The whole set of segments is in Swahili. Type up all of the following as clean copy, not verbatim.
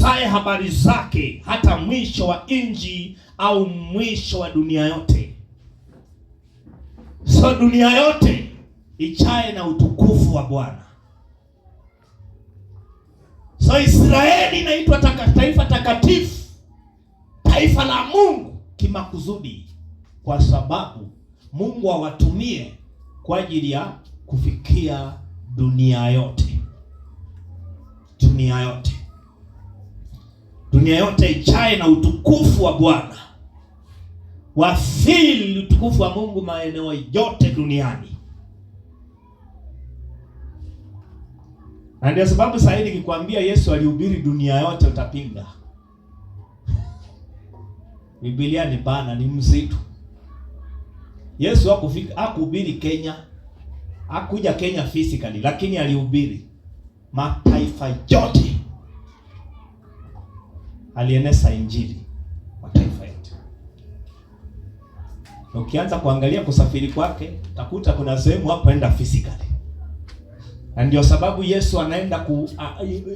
atangazaye habari zake hata mwisho wa nchi au mwisho wa dunia yote. So dunia yote ichae na utukufu wa Bwana. So Israeli inaitwa taifa takatifu, taifa la Mungu kimakusudi, kwa sababu Mungu awatumie kwa ajili ya kufikia dunia yote. Dunia yote. Dunia yote ichae na utukufu wa Bwana. Wafili utukufu wa Mungu maeneo yote duniani. Na ndio sababu sasa hivi nikikwambia Yesu alihubiri dunia yote utapinga. Biblia ni pana, ni msitu. Yesu hakuhubiri Kenya. Hakuja Kenya physically, lakini alihubiri mataifa yote. Alieneza injili mataifa yote. Ukianza kuangalia kusafiri kwake, utakuta kuna sehemu hapo enda physically. Na ndio sababu Yesu anaenda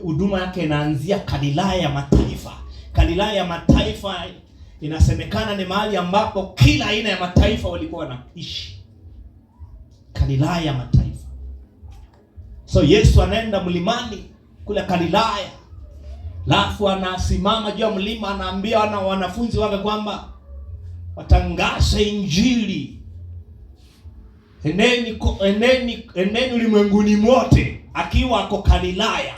huduma yake inaanzia Galilaya ya mataifa. Galilaya ya mataifa inasemekana ni mahali ambapo kila aina ya mataifa walikuwa wanaishi. Galilaya ya mataifa. So Yesu anaenda mlimani kule Galilaya. Alafu anasimama juu ya mlima, anaambia wanafunzi wake kwamba watangaze injili. Eneni ulimwenguni mote, akiwa ako Galilaya.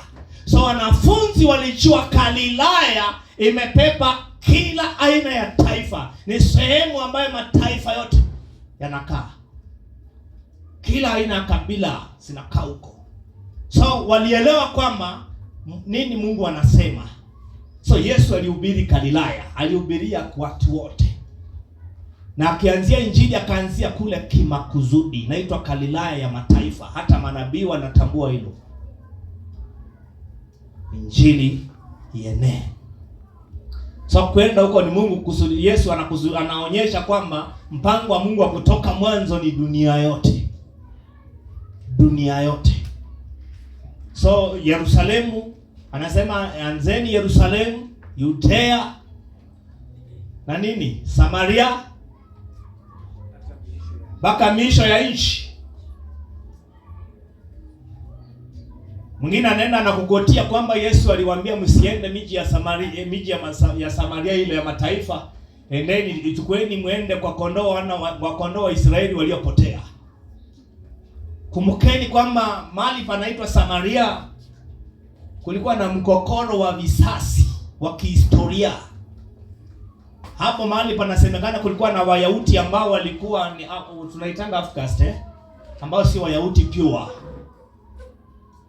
So wanafunzi walijua Galilaya imepepa kila aina ya taifa. Ni sehemu ambayo mataifa yote yanakaa. Kila aina ya kabila zinakaa huko. So walielewa kwamba nini Mungu anasema. So Yesu alihubiri Galilaya, alihubiria kwa watu wote. Na akianzia injili akaanzia kule kimakusudi, inaitwa Galilaya ya mataifa. Hata manabii wanatambua hilo. Injili ienee. So kwenda huko ni Mungu kusudi. Yesu anaonyesha kwamba mpango wa Mungu wa kutoka mwanzo ni dunia yote. Dunia yote. So Yerusalemu, anasema anzeni Yerusalemu, Yudea na nini? Samaria mpaka miisho ya nchi. Mwingine anaenda na kugotia kwamba Yesu aliwaambia msiende miji ya Samaria, ya Samaria ile ya mataifa. Endeni ichukueni muende kwa kondoo wa Israeli waliopotea. Kumbukeni kwamba mahali panaitwa Samaria kulikuwa na mkokoro wa visasi wa kihistoria. Hapo mahali panasemekana kulikuwa na Wayahudi ambao walikuwa ni tunaitanga outcast, ambao si Wayahudi pure.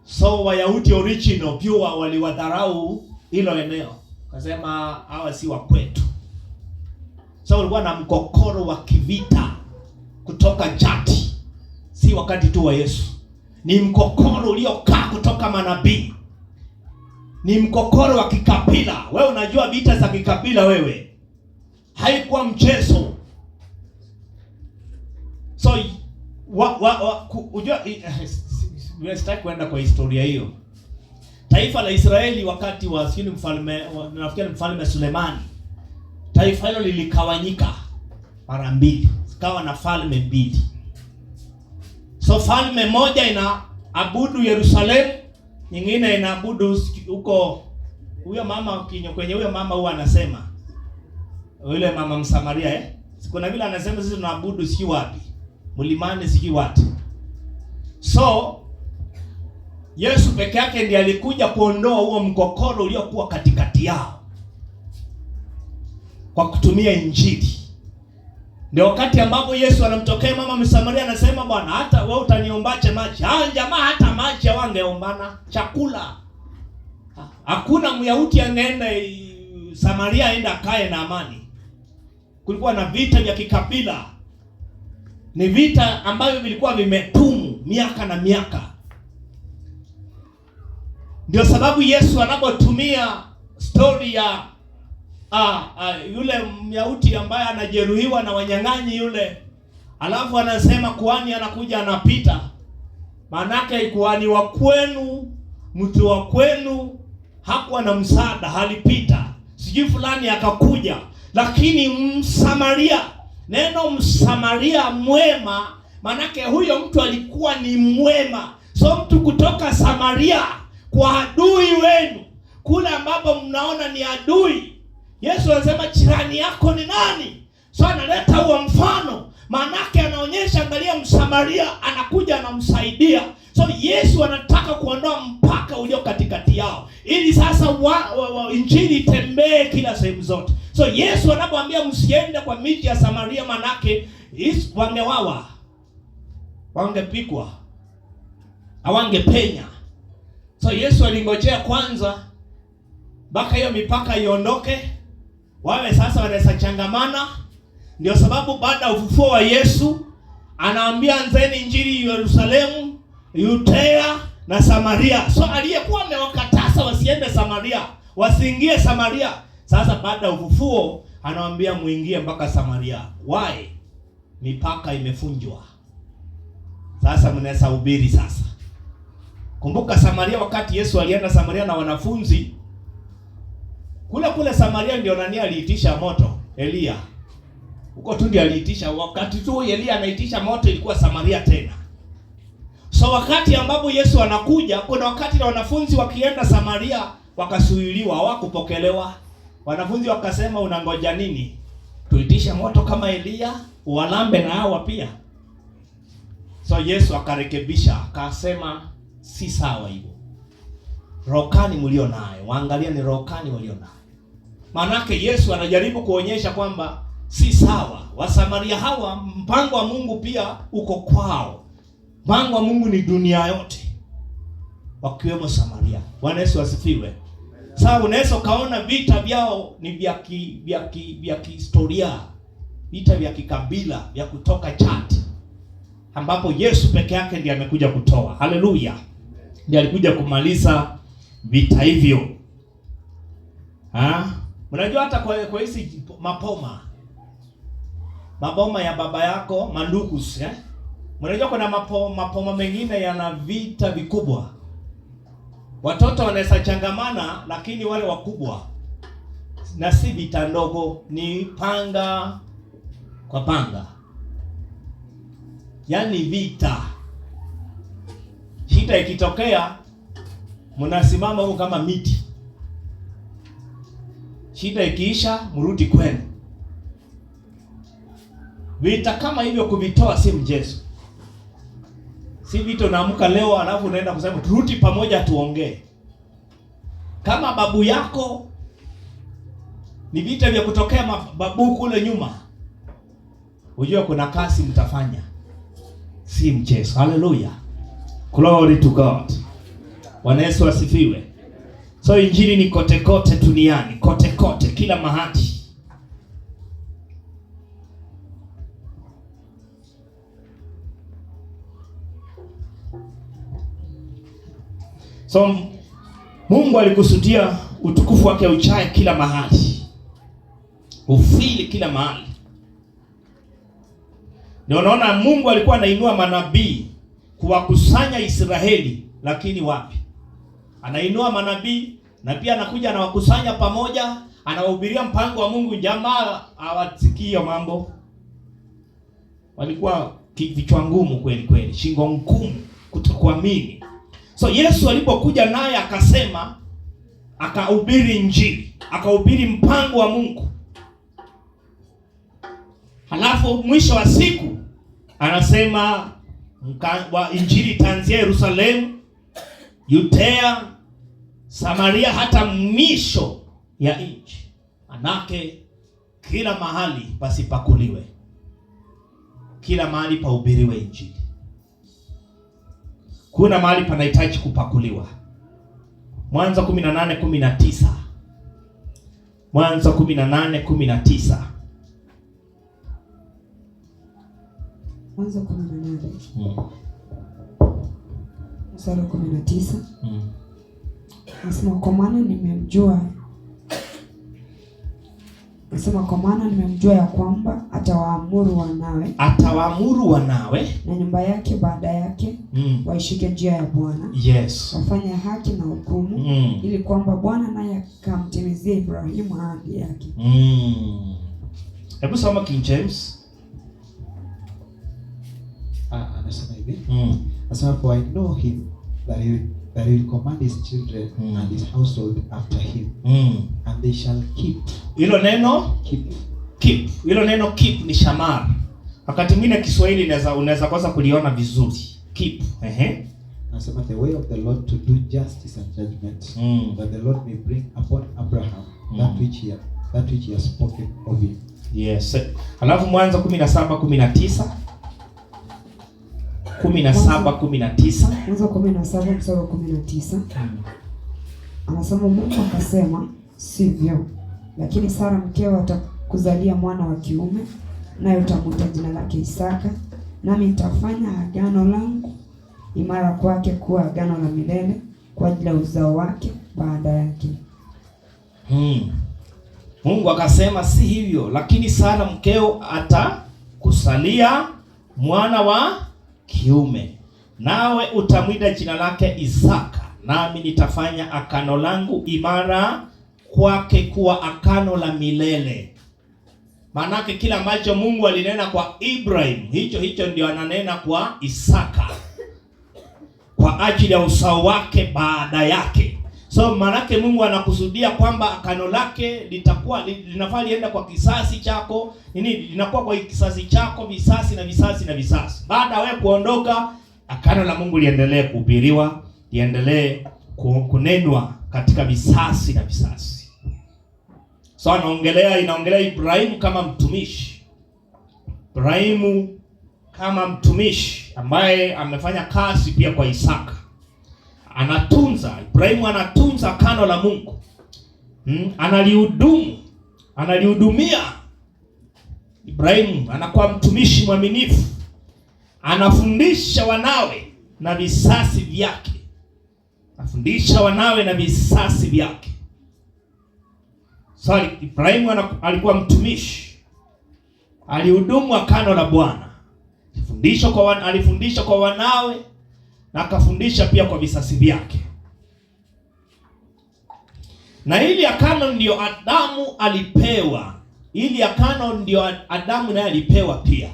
So Wayahudi original pure waliwadharau hilo eneo. Kasema hawa si wa kwetu. So kulikuwa na mkokoro wa kivita kutoka jadi. Si wakati tu wa Yesu. Ni mkokoro uliokaa kutoka manabii. Ni mkokoro wa kikabila. Wewe unajua vita za kikabila wewe. Haikuwa mchezo. So unajua sitaki kwenda kwa historia hiyo. Taifa la Israeli wakati wa mfalme Sulemani, taifa hilo lilikawanyika mara mbili. Zikawa na falme mbili. So falme moja inaabudu Yerusalemu, nyingine inaabudu huko huyo mama kwenye huyo mama huwa anasema yule mama Msamaria kuna vile anasema sisi tunaabudu siki wapi? Mlimani siki wapi? So Yesu peke yake ndiye alikuja kuondoa huo mkokoro uliokuwa katikati yao kwa kutumia injili. Ndio wakati ambapo Yesu anamtokea mama Msamaria, anasema Bwana, hata wewe utaniombaje maji? Jamaa hata maji hawangeombana, chakula. Hakuna Myahudi angeenda Samaria aenda kae na amani. Kulikuwa na vita vya kikabila. Ni vita ambavyo vilikuwa vimedumu miaka na miaka. Ndio sababu Yesu anapotumia story ya yule Myahudi ambaye anajeruhiwa na wanyang'anyi yule, alafu anasema kuhani anakuja anapita. Maanake kuhani wa kwenu, mtu wa kwenu hakuwa na msaada, halipita, sijui fulani akakuja. Lakini Msamaria, neno Msamaria mwema, manake huyo mtu alikuwa ni mwema. So mtu kutoka Samaria kwa adui wenu, kule ambapo mnaona ni adui. Yesu anasema jirani yako ni nani? So analeta huo mfano, manake anaonyesha, angalia, Msamaria anakuja anamsaidia. So Yesu anataka kuondoa mpaka ulio katikati yao, ili sasa injili itembee kila sehemu zote. So Yesu anapoambia msiende kwa miji ya Samaria, manake wangewawa, wangepikwa, hawangepenya. So Yesu alingojea kwanza mpaka hiyo mipaka iondoke, wawe sasa wanaweza changamana. Ndio sababu baada ya ufufuo wa Yesu anaambia anzeni injili Yerusalemu, Yudea na Samaria. So aliyekuwa amewakataza wasiende Samaria, wasiingie Samaria, sasa baada ya ufufuo anawaambia muingie mpaka Samaria. Why? Mipaka imefunjwa. Sasa mnaweza hubiri sasa. Kumbuka Samaria, wakati Yesu alienda Samaria na wanafunzi, kule Samaria ndio nani aliitisha moto? Elia. Huko tu ndio aliitisha. Wakati tu Elia anaitisha moto, ilikuwa Samaria tena. So wakati ambapo Yesu anakuja, kuna wakati na wanafunzi wakienda Samaria wakasuiliwa, hawakupokelewa. Wanafunzi wakasema, unangoja nini? Tuitishe moto kama Elia, walambe na hawa pia? So Yesu akarekebisha, akasema si sawa hivyo. Rokani mlio nayo, waangalia ni rokani mlio nayo. Manake Yesu anajaribu kuonyesha kwamba si sawa. Wasamaria hawa, mpango wa Mungu pia uko kwao. Mpango wa Mungu ni dunia yote, wakiwemo Samaria. Bwana Yesu asifiwe. Sasa unaweza kaona vita vyao ni vya kihistoria, vita vya kikabila, vya kutoka chati, ambapo Yesu peke yake ndiye amekuja kutoa. Haleluya. Ndiye alikuja kumaliza vita hivyo. Unajua hata kwa hizi maboma ya baba yako, mandugus, Mnajua kuna mapoma mengine yana vita vikubwa. Watoto wanaweza changamana, lakini wale wakubwa na si vita ndogo, ni panga kwa panga. Yaani vita. Shida ikitokea, mnasimama huko kama miti. Shida ikiisha, mrudi kwenu. Vita kama hivyo kuvitoa si mchezo. Si vitu naamka leo alafu unaenda kusema turudi pamoja tuongee. Kama babu yako ni vita vya kutokea babu kule nyuma, unajua kuna kazi mtafanya. Si mchezo. Hallelujah. Glory to God. Bwana Yesu asifiwe. So injili ni kote kote duniani, kote kote, kila mahali. So Mungu alikusudia utukufu wake uchae kila mahali, ufili kila mahali. Ndio unaona Mungu alikuwa anainua manabii kuwakusanya Israeli, lakini wapi? Anainua manabii na pia anakuja anawakusanya pamoja, anawahubiria mpango wa Mungu. Jamaa hawasikia mambo. Walikuwa vichwa ngumu kweli kweli, shingo ngumu kutokuamini. So Yesu alipokuja naye akasema, akahubiri injili, akahubiri mpango wa Mungu. Halafu mwisho wa siku anasema injili itaanzia Yerusalemu, Yudea, Samaria hata mwisho ya nchi. Manake kila mahali pasipakuliwe, kila mahali pahubiriwe injili. Kuna mahali panahitaji kupakuliwa. Mwanzo 18:19. Mwanzo 18:19. Mwanzo 18. Mstari 19. Nasema kwa maana nimemjua Nasema kwa maana nimemjua ya kwamba atawaamuru wanawe na nyumba yake baada yake waishike njia ya Bwana. Yes. Wafanye haki na hukumu ili kwamba Bwana naye akamtimizie Ibrahimu ahadi yake. Hebu soma King James. Anasema hivi. Anasema for I know him that he will command his children and his household after him and they shall keep. Hilo neno keep. Hilo neno keep ni shamar. Wakati mwingine Kiswahili unaweza kosa kuliona vizuri. Keep. Anasema the way of the Lord to do justice and judgment, that the Lord may bring upon Abraham that which he has spoken of him. Yes. Alafu Mwanzo 17:19. 17:19. Mwanzo 17:19. Anasema Mungu akasema, sivyo, lakini Sara mkeo atakuzalia mwana wa kiume, naye utamuita jina lake Isaka, nami nitafanya agano langu imara kwake kuwa agano la milele kwa ajili ya uzao wake baada yake. Mungu akasema si hivyo, lakini Sara mkeo atakusalia mwana wa kiume, nawe utamwita jina lake Isaka, nami nitafanya agano langu imara kwake kuwa agano la milele. Manake kila ambacho Mungu alinena kwa Ibrahim, hicho ndio ananena kwa Isaka, kwa ajili ya uzao wake baada yake. So manake Mungu anakusudia kwamba agano lake linafaa lienda kwa kisasi chako, linakuwa kwa kisasi chako, visasi na visasi na visasi. Baada wewe kuondoka, agano la Mungu liendelee kuhubiriwa, liendelee kunenwa katika visasi na visasi. So inaongelea Ibrahimu kama mtumishi. Ibrahimu kama mtumishi ambaye amefanya kazi pia kwa Isaka. Ibrahimu anatunza agano la Mungu. Analihudumia. Ibrahimu anakuwa mtumishi mwaminifu. Anafundisha wanawe na visasi vyake. Ibrahimu alikuwa mtumishi. Alihudumu agano la Bwana. Alifundisha kwa wanawe na akafundisha pia kwa visasi vyake. Na ili agano ndio Adamu alipewa. Adamu naye alipewa pia.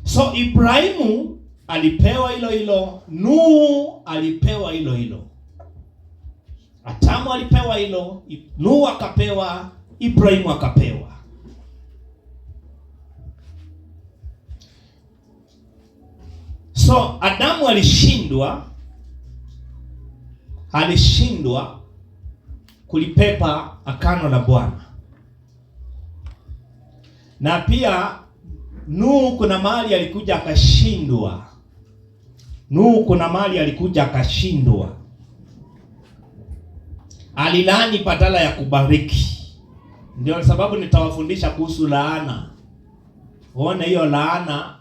So Ibrahimu alipewa hilo, Nuhu alipewa hilo. Adamu alipewa hilo, Nuhu akapewa, Ibrahimu akapewa. So Adamu alishindwa kulipepa agano la Bwana. Na pia Nuhu kuna mahali alikuja akashindwa. Alilaani badala ya kubariki. Ndio sababu nitawafundisha kuhusu laana. Uone hiyo laana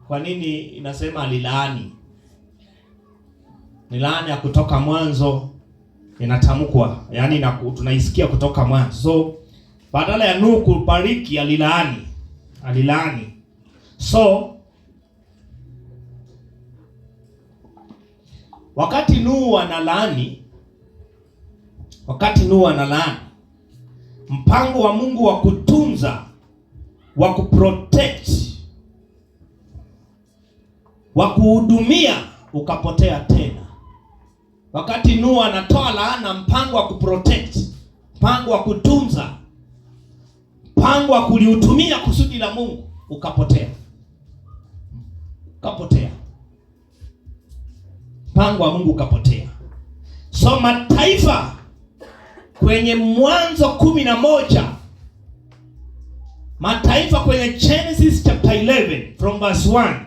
kwa nini inasema alilaani. Ni laana ya kutoka mwanzo inatamkwa, yani tunaisikia kutoka mwanzo. So badala ya Nuhu kubariki alilaani. So wakati Nuhu analaani, mpango wa Mungu wa kutunza, wa kuprotect, wa kuhudumia ukapotea tena. Wakati Nuhu anatoa laana, mpango wa kuprotect, mpango wa kutunza, mpango wa kulihudumia kusudi la Mungu ukapotea. Mpango wa Mungu ukapotea. So mataifa kwenye Mwanzo 11, mataifa kwenye Genesis chapter 11 from verse 1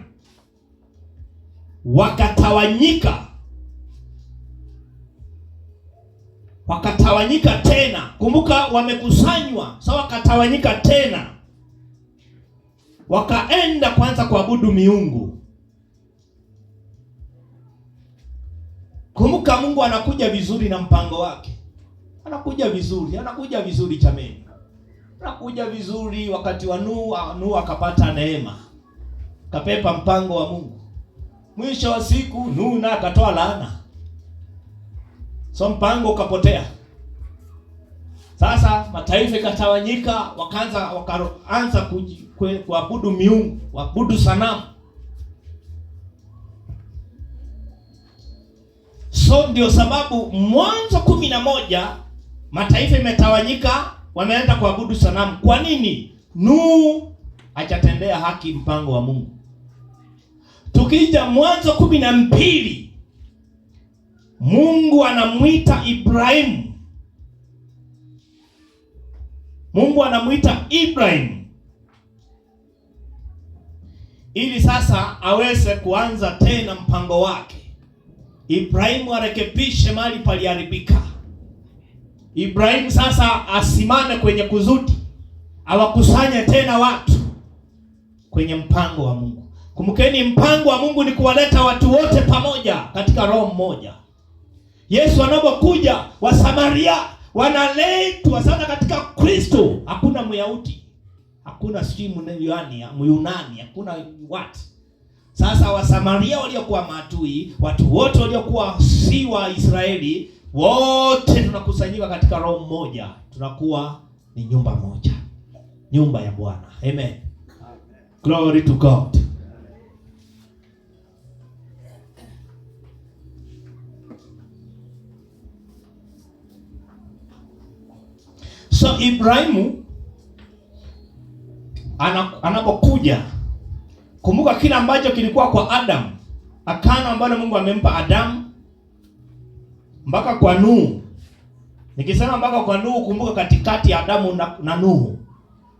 wakatawanyika tena. Kumbuka wamekusanywa, so wakatawanyika tena, wakaenda kwanza kuabudu miungu. Kumbuka Mungu anakuja vizuri na mpango wake. Anakuja vizuri chameni. nakuja vizuri. Wakati wa Nuhu akapata neema, kapepa mpango wa Mungu. Mwisho wa siku Nuhu na akatoa laana, so mpango ukapotea. Sasa mataifa ikatawanyika, wakaanza kuabudu miungu, kuabudu sanamu. So ndio sababu Mwanzo 11 mataifa imetawanyika, wameanza kuabudu sanamu. Kwa nini? Nuhu hajatendea haki mpango wa Mungu. Tukija Mwanzo 12, Mungu anamuita Ibrahimu. Mungu anamuita Ibrahimu ili sasa aweze kuanza tena mpango wake. Ibrahimu arekebishe mahali paliharibika. Ibrahimu sasa asimame kwenye kusudi, awakusanye tena watu kwenye mpango wa Mungu. Kumbukeni, mpango wa Mungu ni kuwaleta watu wote pamoja katika roho mmoja. Yesu anapokuja, Wasamaria wanaletwa sana katika Kristo. Hakuna Myahudi, hakuna Myunani, hakuna what. Sasa Wasamaria waliokuwa maadui, watu wote waliokuwa si wa Israeli, wote tunakusanyika katika roho mmoja, tunakuwa ni nyumba moja, nyumba ya Bwana. Amen. Glory to God. So Ibrahimu anapokuja, kumbuka kila ambacho kilikuwa kwa Adamu, akana ambalo Mungu amempa Adamu mpaka kwa Nuhu. Nikisema mpaka kwa Nuhu, kumbuka katikati ya Adamu na Nuhu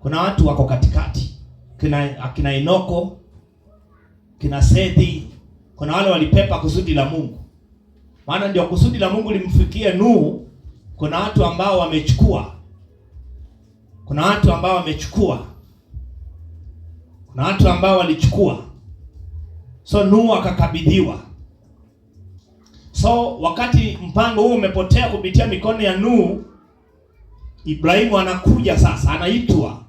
kuna watu wako katikati. Kina Enoko, kina Sethi, kuna wale walipepa kusudi la Mungu. Maana ndio kusudi la Mungu limfikie Nuhu. Kuna watu ambao wamechukua. Kuna watu ambao walichukua. So Nuhu akakabidhiwa. So wakati mpango huu umepotea kupitia mikono ya Nuhu, Ibrahimu anakuja sasa, anaitwa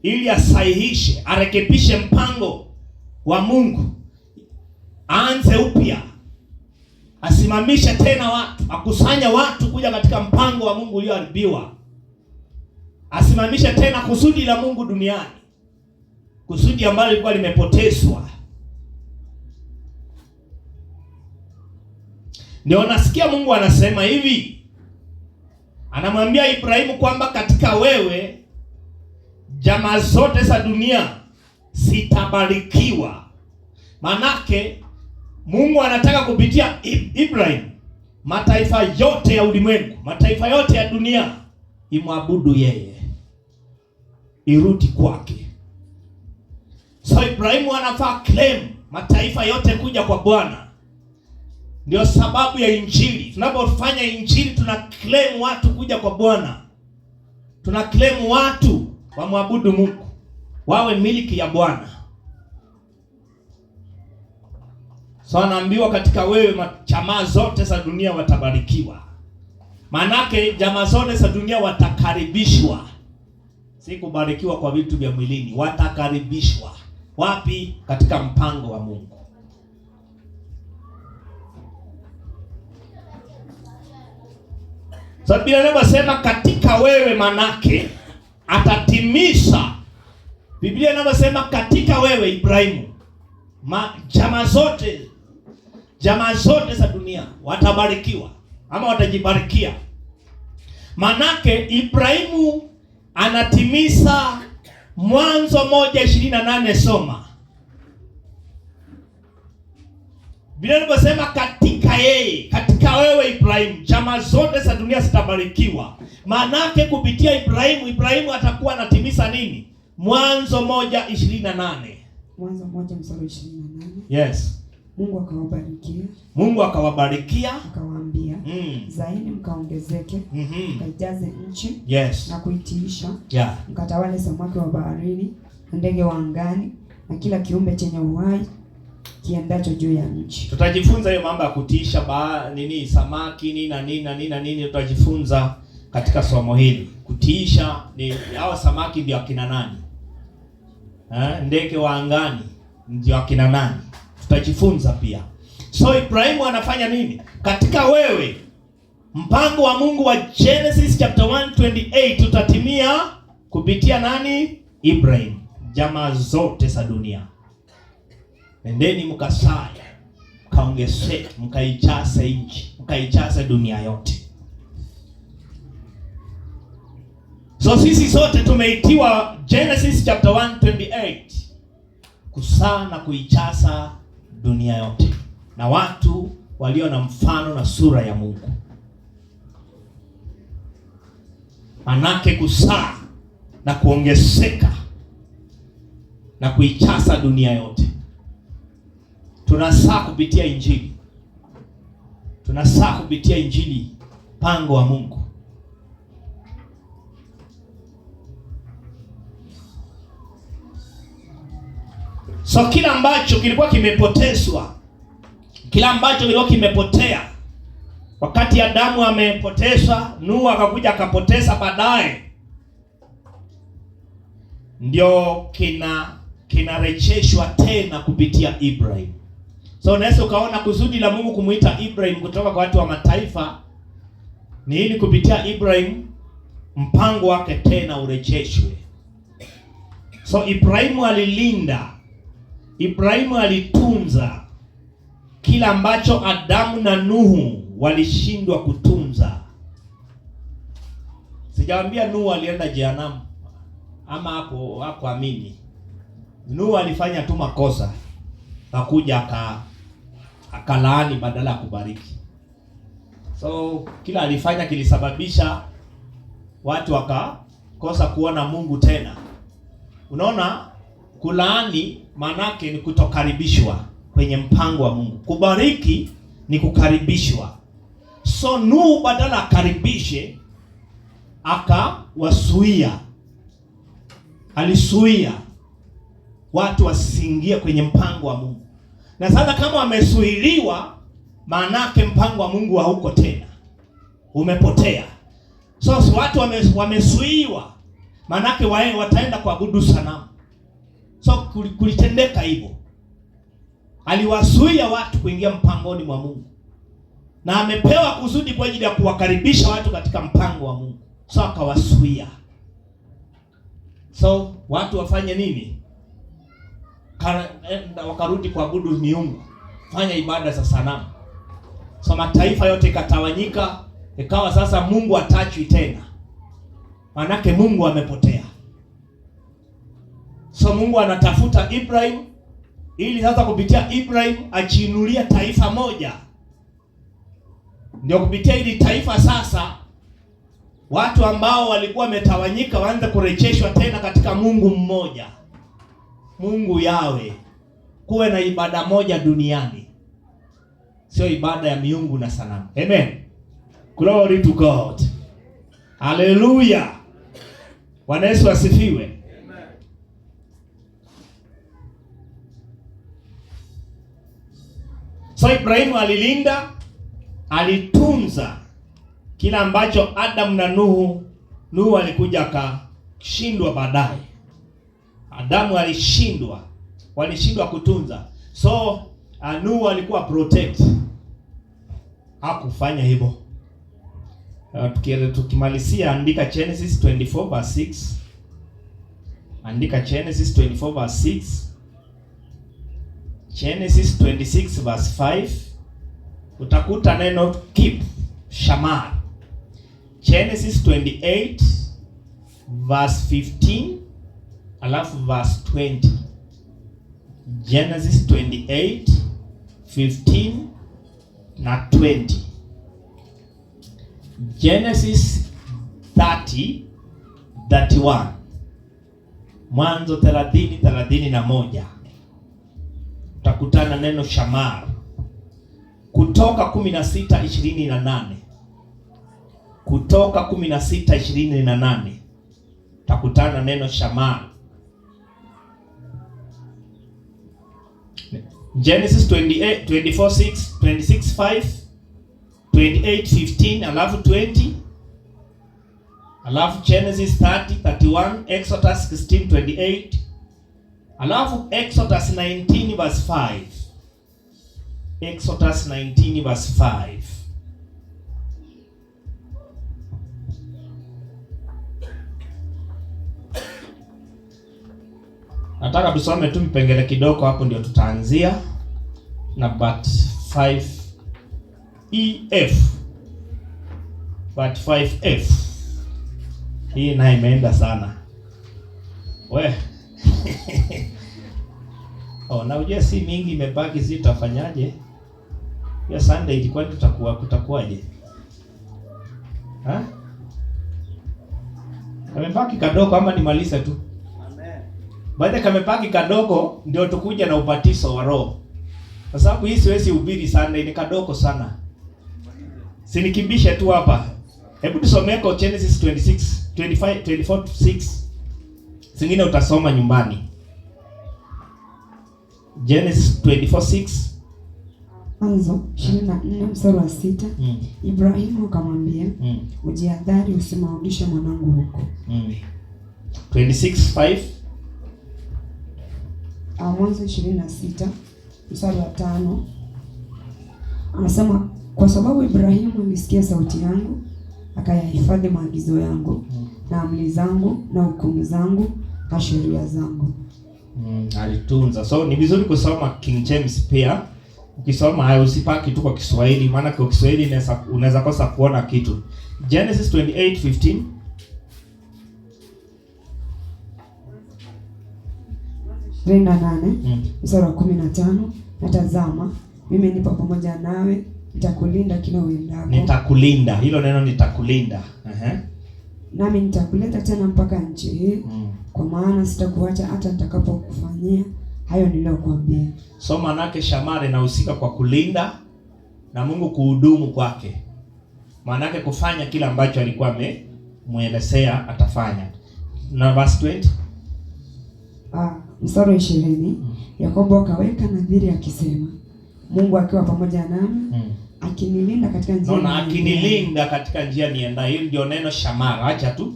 ili asahihishe, arekebishe mpango wa Mungu, aanze upya, asimamishe tena watu, akusanya watu kuja katika mpango wa Mungu ulioharibiwa, asimamishe tena kusudi la Mungu duniani, kusudi ambalo lilikuwa limepotezwa. Ndio nasikia Mungu anasema hivi, anamwambia Ibrahimu kwamba katika wewe jamaa zote za dunia zitabarikiwa. Manake Mungu anataka kupitia Ibrahimu mataifa yote ya ulimwengu, mataifa yote ya dunia imwabudu yeye, irudi kwake. So Ibrahimu anafaa claim mataifa yote kuja kwa Bwana. Ndio sababu ya Injili. Tunapofanya Injili tuna claim watu kuja kwa Bwana. Tuna claim watu wamwabudu Mungu, wawe miliki ya Bwana. So anaambiwa katika wewe jamaa zote za dunia watabarikiwa. Manake jamaa zote za dunia watakaribishwa. Si kubarikiwa kwa vitu vya mwilini, watakaribishwa. Wapi? Katika mpango wa Mungu. So Biblia inasema katika wewe, manake atatimisha. Biblia inasema katika wewe Ibrahimu jamaa zote za dunia watabarikiwa ama watajibarikia. Manake Ibrahimu anatimiza Mwanzo 1:28. Soma. Biblia inasema katika yeye, katika wewe Ibrahimu jamaa zote za dunia zitabarikiwa. Manake kupitia Ibrahimu atakuwa anatimiza nini? Mwanzo 1:28. Mwanzo 1:28. Yes. Mungu akawabarikia akawaambia, zaeni mkaongezeke, mkaijaze nchi, yes, na kuitiisha, mkatawale samaki wa baharini na ndege wa angani na kila kiumbe chenye uhai kiendacho juu ya nchi. Tutajifunza hiyo mambo ya kutiisha samaki nini, tutajifunza katika somo hili. Kutiisha ni hao samaki ndio akina nani? Ndege wa angani ndio akina nani? Tutajifunza pia. So Ibrahimu anafanya nini? Katika wewe mpango wa Mungu wa Genesis chapter 1:28 utatimia kupitia nani? Ibrahim. Jamaa zote za dunia, endeni mkasaye, mkaongezeke, mkaijaze nchi, mkaijaze dunia yote. So sisi sote tumeitiwa Genesis chapter 1:28 kusaa na kuijaza dunia yote, na watu walio na mfano na sura ya Mungu. Manake kusaa na kuongezeka na kuijaza dunia yote. Tunasaa kupitia Injili. Tunasaa kupitia Injili, mpango wa Mungu. So kila ambacho kilikuwa kimepotezwa, kila ambacho kilikuwa kimepotea wakati Adamu amepoteza, Nuhu akakuja akapoteza baadaye, ndio kinarejeshwa tena kupitia Ibrahim. So unaweza ukaona kusudi la Mungu kumuita Ibrahim kutoka kwa watu wa mataifa ni ili kupitia Ibrahim mpango wake tena urejeshwe. So Ibrahimu alilinda, Ibrahimu alitunza kila ambacho Adamu na Nuhu walishindwa kutunza. Sijawaambia Nuhu alienda jehanamu ama hapo amini. Nuhu alifanya tu makosa, akakuja akalaani badala ya kubariki. So kila alifanya kilisababisha watu wakakosa kuona Mungu tena. Unaona, kulaani manake ni kutokaribishwa kwenye mpango wa Mungu. Kubariki ni kukaribishwa. So Nuhu badala akaribishe, akawasuia. Alisuia watu wasiingie kwenye mpango wa Mungu. Na sasa kama wamesuiliwa, manake mpango wa Mungu hauko tena, umepotea. So watu wamesuiwa, manake wataenda kuabudu sanamu. So kulitendeka hivyo. Aliwasuia watu kuingia mpangoni mwa Mungu, na amepewa kusudi kwa ajili ya kuwakaribisha watu katika mpango wa Mungu. So akawasuia. So watu wafanye nini? Wakarudi kuabudu miungu, fanya ibada za sanamu. So mataifa yote ikatawanyika, ikawa sasa Mungu hatachwi tena, manake Mungu amepotea. So Mungu anatafuta Ibrahim ili sasa kupitia Ibrahim ajiinulie taifa moja. Ndio kupitia hili taifa sasa watu ambao walikuwa wametawanyika waanze kurejeshwa tena katika Mungu mmoja, Mungu Yawe. Kuwe na ibada moja duniani, sio ibada ya miungu na sanamu. Amen. Glory to God. Hallelujah. Bwana Yesu asifiwe. Amen. So Ibrahimu alilinda, alitunza kila ambacho Adam na Nuhu alikuja akashindwa baadaye. Adamu walishindwa kutunza. So Nuhu alikuwa protect, hakufanya hivyo. Tukimalizia, andika Genesis 24 verse 6. Andika Genesis 24 verse 6. Genesis 26 verse 5. Utakuta neno keep, shamar. Genesis 28 verse 15 alafu verse 20. Genesis 28 15 na 20. Genesis 30:31. Mwanzo 30:31. Utakutana neno shamar. Kutoka 16:28. Kutoka 16:28. Utakutana neno shamar. Genesis 28:24:6, 26:5, 28:15 alafu 20. alafu Genesis 30:31, Exodus 16:28, alafu Exodus 19 verse 5. Exodus 19 verse 5. Nataka tusome tu vipengele kidogo hapo ndio tutaanzia na but 5 EF. But 5F. Hii nayo imeenda sana. We. Na ujue si mingi imebaki, si tutafanyaje? Ya Sunday ilikuwa kutakuwaje? Kamebaki kadogo ama nimalize tu? Amen. Baada kamebaki kadogo ndio tukuja na ubatizo wa Roho. Kwa sababu hii siwezi hubiri Sunday, ni kadogo sana. Sinikimbishe tu hapa. Hebu tusomee kwa Genesis 24:6. Zingine utasoma nyumbani. Genesis 24:6. Mwanzo 24 mstari wa 6. Ibrahimu akamwambia, ujiadhari usimrudishe mwanangu huko. 26:5. Mwanzo 26 mstari wa 5. Anasema, kwa sababu Ibrahimu alisikia sauti yangu, akayahifadhi maagizo yangu na amri zangu na hukumu zangu na sheria zangu. Alitunza. So ni vizuri kusoma King James pia. Ukisoma hayo usipaki tu kwa Kiswahili, maana kwa Kiswahili unaweza kosa kuona kitu. Genesis 28:15. Mstari wa 15. Natazama, mimi nipo pamoja nawe, nitakulinda kila uendako. Nitakulinda. Hilo neno nitakulinda. Nami nitakuleta tena mpaka nchi hii. Kwa maana sitakuacha hata nitakapokufanyia hayo niliyokuambia. So manake shamari inahusika kwa kulinda na Mungu kuhudumu kwake. Manake kufanya kila ambacho alikuwa amemuelezea atafanya. Na verse 20. Mstari wa 20. Yakobo akaweka nadhiri akisema, Mungu akiwa pamoja nami, akinilinda katika njia akinilinda katika njia niendayo. Hili ndio neno shamara. Acha tu.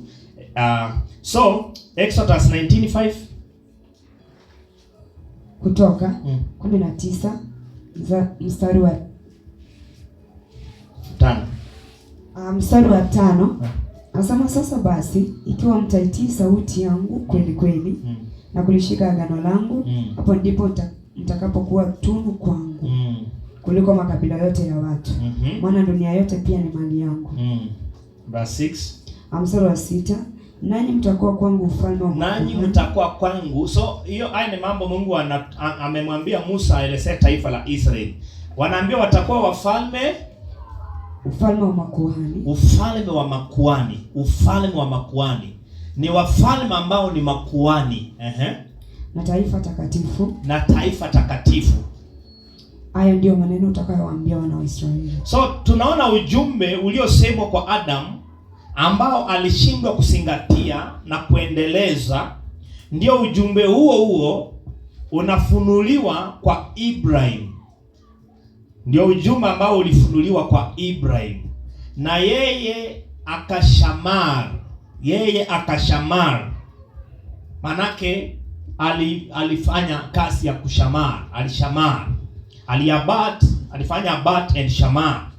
So Exodus 19:5. Kutoka 19 mstari wa 5. Mstari wa 5. Anasema, sasa basi ikiwa mtaitii sauti yangu kweli kweli na kulishika agano langu, hapo ndipo mtakapokuwa tunu kwangu kuliko makabila yote ya watu. Maana dunia yote pia ni mali yangu. Verse 6. Mstari wa 6. Nanyi mtakuwa kwangu ufalme wa makuhani. Nanyi mtakuwa kwangu. So hiyo haya ni mambo Mungu amemwambia Musa aelezee taifa la Israeli. Wanaambia watakuwa wafalme, ufalme wa makuhani. Ufalme wa makuhani. Ufalme wa makuhani. Ni wafalme ambao ni makuhani. Na taifa takatifu. Na taifa takatifu. Hayo ndio maneno utakayowaambia wana wa Israeli. So tunaona ujumbe uliosemwa kwa Adam ambao alishindwa kuzingatia na kuendeleza, ndio ujumbe huo unafunuliwa kwa Ibrahim. Ndio ujumbe ambao ulifunuliwa kwa Ibrahim. Na yeye akashamar. Manake alifanya kazi ya kushamar, alishamar. Alifanya abat and shamar.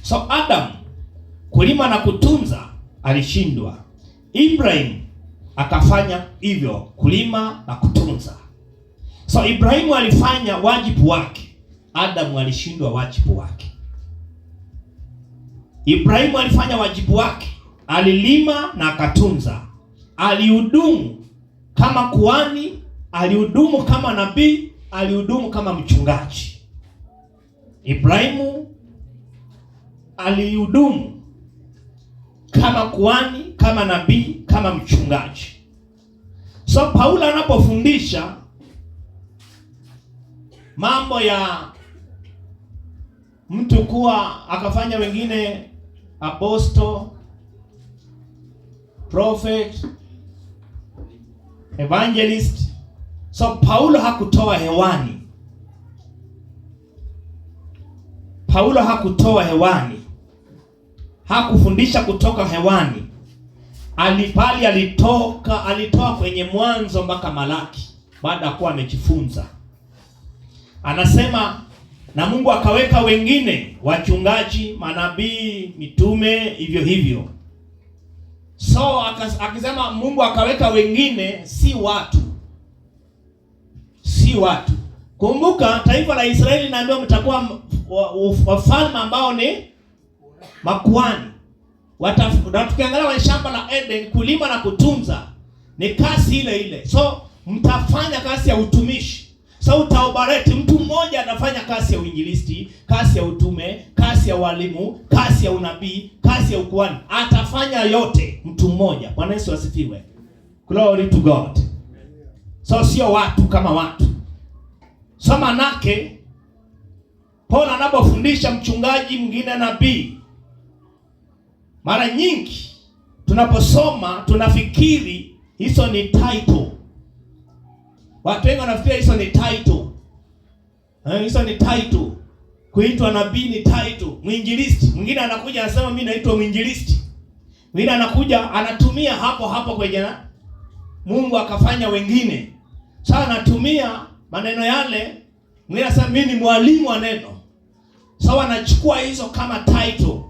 So Adam kulima na kutunza alishindwa. Ibrahim akafanya hivyo, kulima na kutunza. So Ibrahimu alifanya wajibu wake, Adamu alishindwa wajibu wake. Ibrahimu alifanya wajibu wake, alilima na akatunza. Alihudumu kama kuhani, alihudumu kama nabii, alihudumu kama mchungaji. Ibrahimu alihudumu kama kuhani, kama nabii, kama mchungaji. So Paulo anapofundisha mambo ya mtu kuwa akafanya wengine apostle, prophet, evangelist. So Paulo hakutoa hewani. hakufundisha kutoka hewani. Alitoa kwenye Mwanzo mpaka Malaki baada ya kuwa amejifunza. Anasema na Mungu akaweka wengine wachungaji, manabii, mitume, hivyo hivyo. So akisema Mungu akaweka wengine, si watu. Kumbuka taifa la Israeli naambiwa mtakuwa wafalme ambao ni makuhani. Tukiangalia wa shamba la Eden, kulima na kutunza ni kazi ile ile. So mtafanya kazi ya utumishi. So utaobareti, mtu mmoja anafanya kazi ya uinjilisti, kazi ya utume, kazi ya walimu, kazi ya unabii, kazi ya ukuhani. Atafanya yote mtu mmoja. Bwana Yesu asifiwe. Glory to God. So sio watu kama watu. So manake Paul anapofundisha mchungaji mwingine nabii, mara nyingi tunaposoma tunafikiri hizo ni title. Watu wengi wanafikiri hizo ni title. Hizo ni title. Kuitwa nabii ni title. Mwinjilisti, mwingine anakuja anasema mimi naitwa mwinjilisti. Mwingine anakuja anatumia hapo kwenye Mungu akafanya wengine. Sasa anatumia maneno yale, mwingine anasema mimi ni mwalimu wa neno. Sasa anachukua hizo kama title.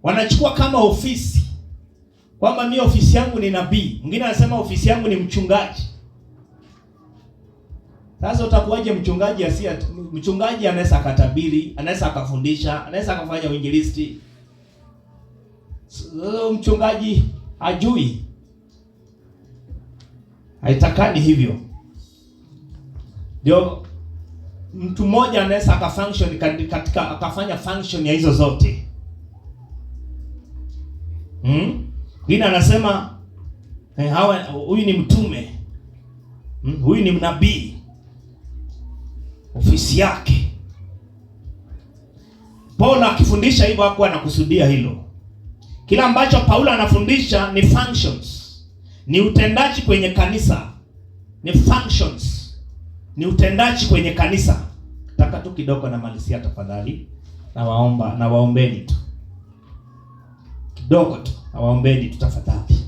Wanachukua kama ofisi. Kwamba mimi ofisi yangu ni nabii. Mwingine anasema ofisi yangu ni mchungaji. Sasa utakuwaje mchungaji mchungaji anaweza akatabiri, anaweza akafundisha, anaweza akafanya uinjilisti. Mchungaji hajui. Haitakani hivyo. Ndio mtu mmoja anaweza akafunction katika akafanya function ya hizo zote. Mwingine anasema huyu ni mtume. Huyu ni nabii. Ofisi yake. Paulo akifundisha hivyo hakuwa anakusudia hilo. Kila ambacho Paulo anafundisha ni functions. Ni utendaji kwenye kanisa. Ni functions. Ni utendaji kwenye kanisa. Nataka tu kidogo na malisia tafadhali. Na waombeni tu. Kidogo tu. Na waombeni tu tafadhali.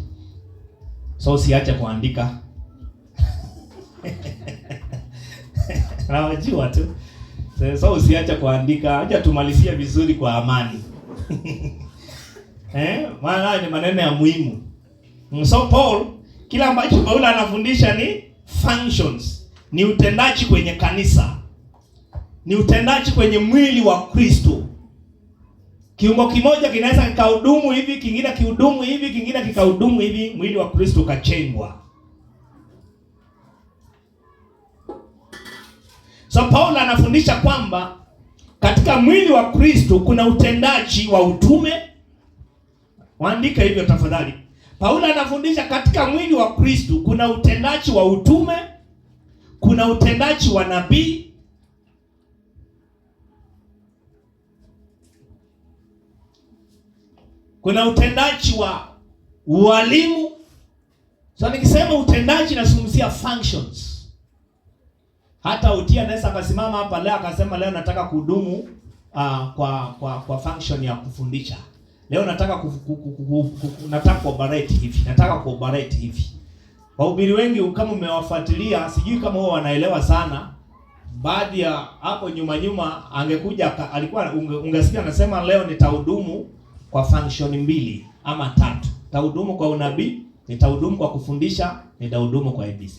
So usiache kuandika. Na wajua tu. So usiache kuandika. Acha tumalizie vizuri kwa amani. Maana ni maneno ya muhimu. So Paul, kila ambacho Paulo anafundisha ni functions. Ni utendaji kwenye kanisa. Ni utendaji kwenye mwili wa Kristo. Kiungo kimoja kinaweza kikahudumu hivi, kingine kihudumu hivi, kingine kikahudumu hivi, mwili wa Kristo ukachengwa. So Paulo anafundisha kwamba katika mwili wa Kristo kuna utendaji wa utume. Waandika hivyo tafadhali. Paulo anafundisha katika mwili wa Kristo kuna utendaji wa utume, kuna utendaji wa nabii, kuna utendaji wa ualimu. So nikisema utendaji nazungumzia functions. Hata Utia anaweza akasimama hapa leo akasema leo nataka kuhudumu kwa function ya kufundisha. Leo nataka nataka kuoperate hivi. Nataka kuoperate hivi. Wahubiri wengi kama umewafuatilia, sijui kama wao wanaelewa sana. Baadhi ya hapo nyuma angekuja alikuwa ungesikia anasema leo nitahudumu kwa function 2 ama 3. Nitahudumu kwa unabii, nitahudumu kwa kufundisha, nitahudumu kwa ABC.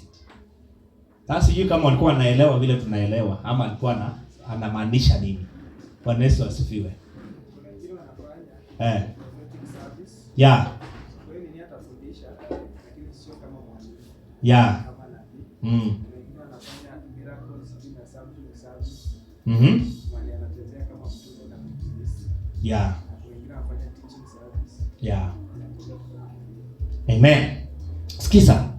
Sasa sijui kama walikuwa wanaelewa vile tunaelewa ama alikuwa anamaanisha nini. Bwana Yesu asifiwe. Yeah. Yeah. Yeah. Yeah. Amen. Sikiza.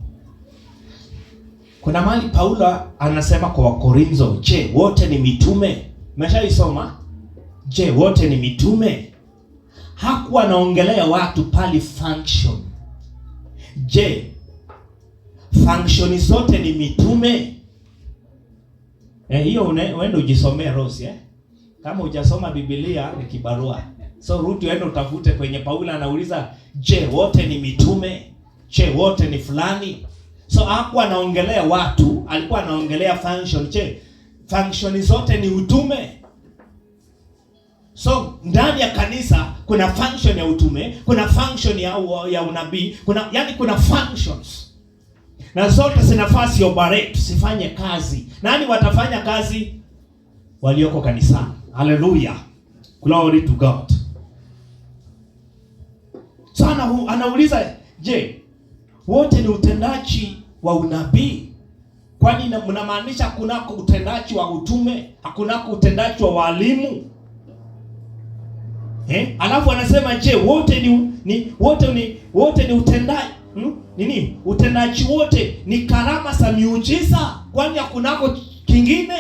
Kuna mahali Paulo anasema kwa Wakorintho, je, wote ni mitume? Umeshaisoma? Je, wote ni mitume? Hakuwa anaongelea watu pali function. Je, function zote ni mitume? Hiyo uende ujisomee Rose, Kama hujasoma Biblia ni kibarua. So rudi uende utafute kwenye Paulo anauliza, je, wote ni mitume? Je, wote ni fulani? So hakuwa anaongelea watu, alikuwa anaongelea function. Je, function zote ni utume? So ndani ya kanisa kuna function ya utume, kuna function ya unabii, kuna functions. Na zote zinafaa operate, sifanye kazi. Nani watafanya kazi? Walioko kanisani. Hallelujah. Glory to God. Sana anauliza, je, wote ni utendaji wa unabii? Kwani mnamaanisha hakunako utendaji wa utume? Hakunako utendaji wa walimu? Alafu anasema, je, wote ni utendaji nini? Utendaji wote ni karama za miujiza? Kwani hakunako kingine?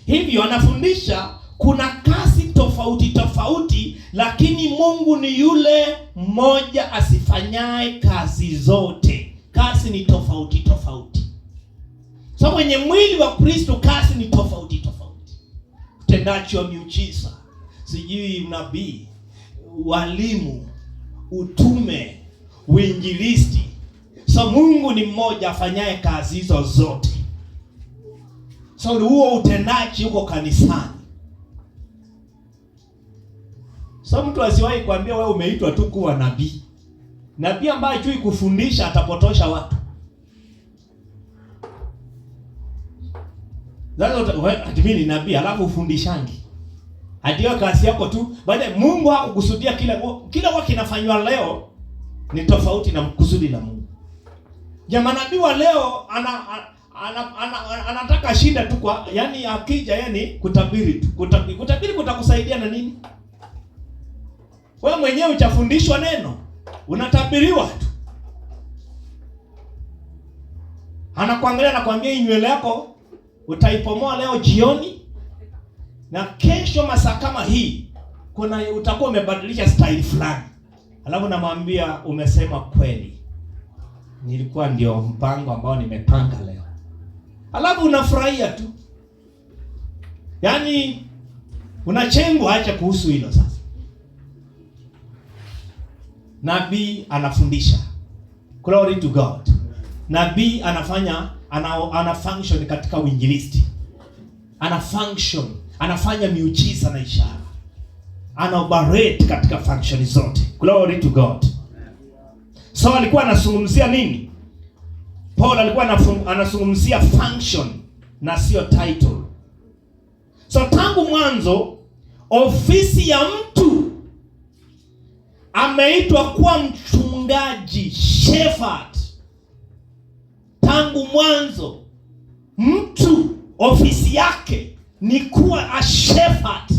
Hivyo anafundisha kuna kazi tofauti tofauti, lakini Mungu ni yule mmoja asifanyaye kazi zote. Kazi ni tofauti tofauti. So kwenye mwili wa Kristo kazi ni tofauti tofauti. Utendaji wa miujiza, sijui unabii, walimu, utume, uinjilisti. So Mungu ni mmoja afanyaye kazi hizo zote. So huo utendaji uko kanisani. So mtu asiwahi kuambia wewe umeitwa tu kuwa nabii. Nabii ambaye hajui kufundisha atapotosha watu. Ati mimi ni nabii alafu ufundishangi. Hadiyo kazi yako tu. Baada Mungu hakukusudia kila waki kinafanywa leo ni tofauti na kusudi la Mungu. Jamaa nabii wa leo anataka shinda tu kwa akija kutabiri tu. Kutabiri kutakusaidia na nini? Wewe mwenyewe hujafundishwa neno, unatabiriwa tu. Anakuangalia na kuambia nywele yako utaipomoa leo jioni, na kesho masaa kama hii utakuwa umebadilisha style fulani. Alafu namwambia umesema kweli. Nilikuwa ndio mpango ambao nimepanga leo. Alafu unafurahia tu. Unachengwa acha kuhusu hilo sasa. Nabii anafundisha. Glory to God. Nabii ana function katika uinjilisti. Ana function, anafanya miujiza na ishara. Ana operate katika function zote. Glory to God. So alikuwa anazungumzia nini? Paul alikuwa anazungumzia function na sio title. So tangu mwanzo ofisi ya mtu ameitwa kuwa mchungaji, shepherd. Tangu mwanzo mtu ofisi yake ni kuwa a shepherd.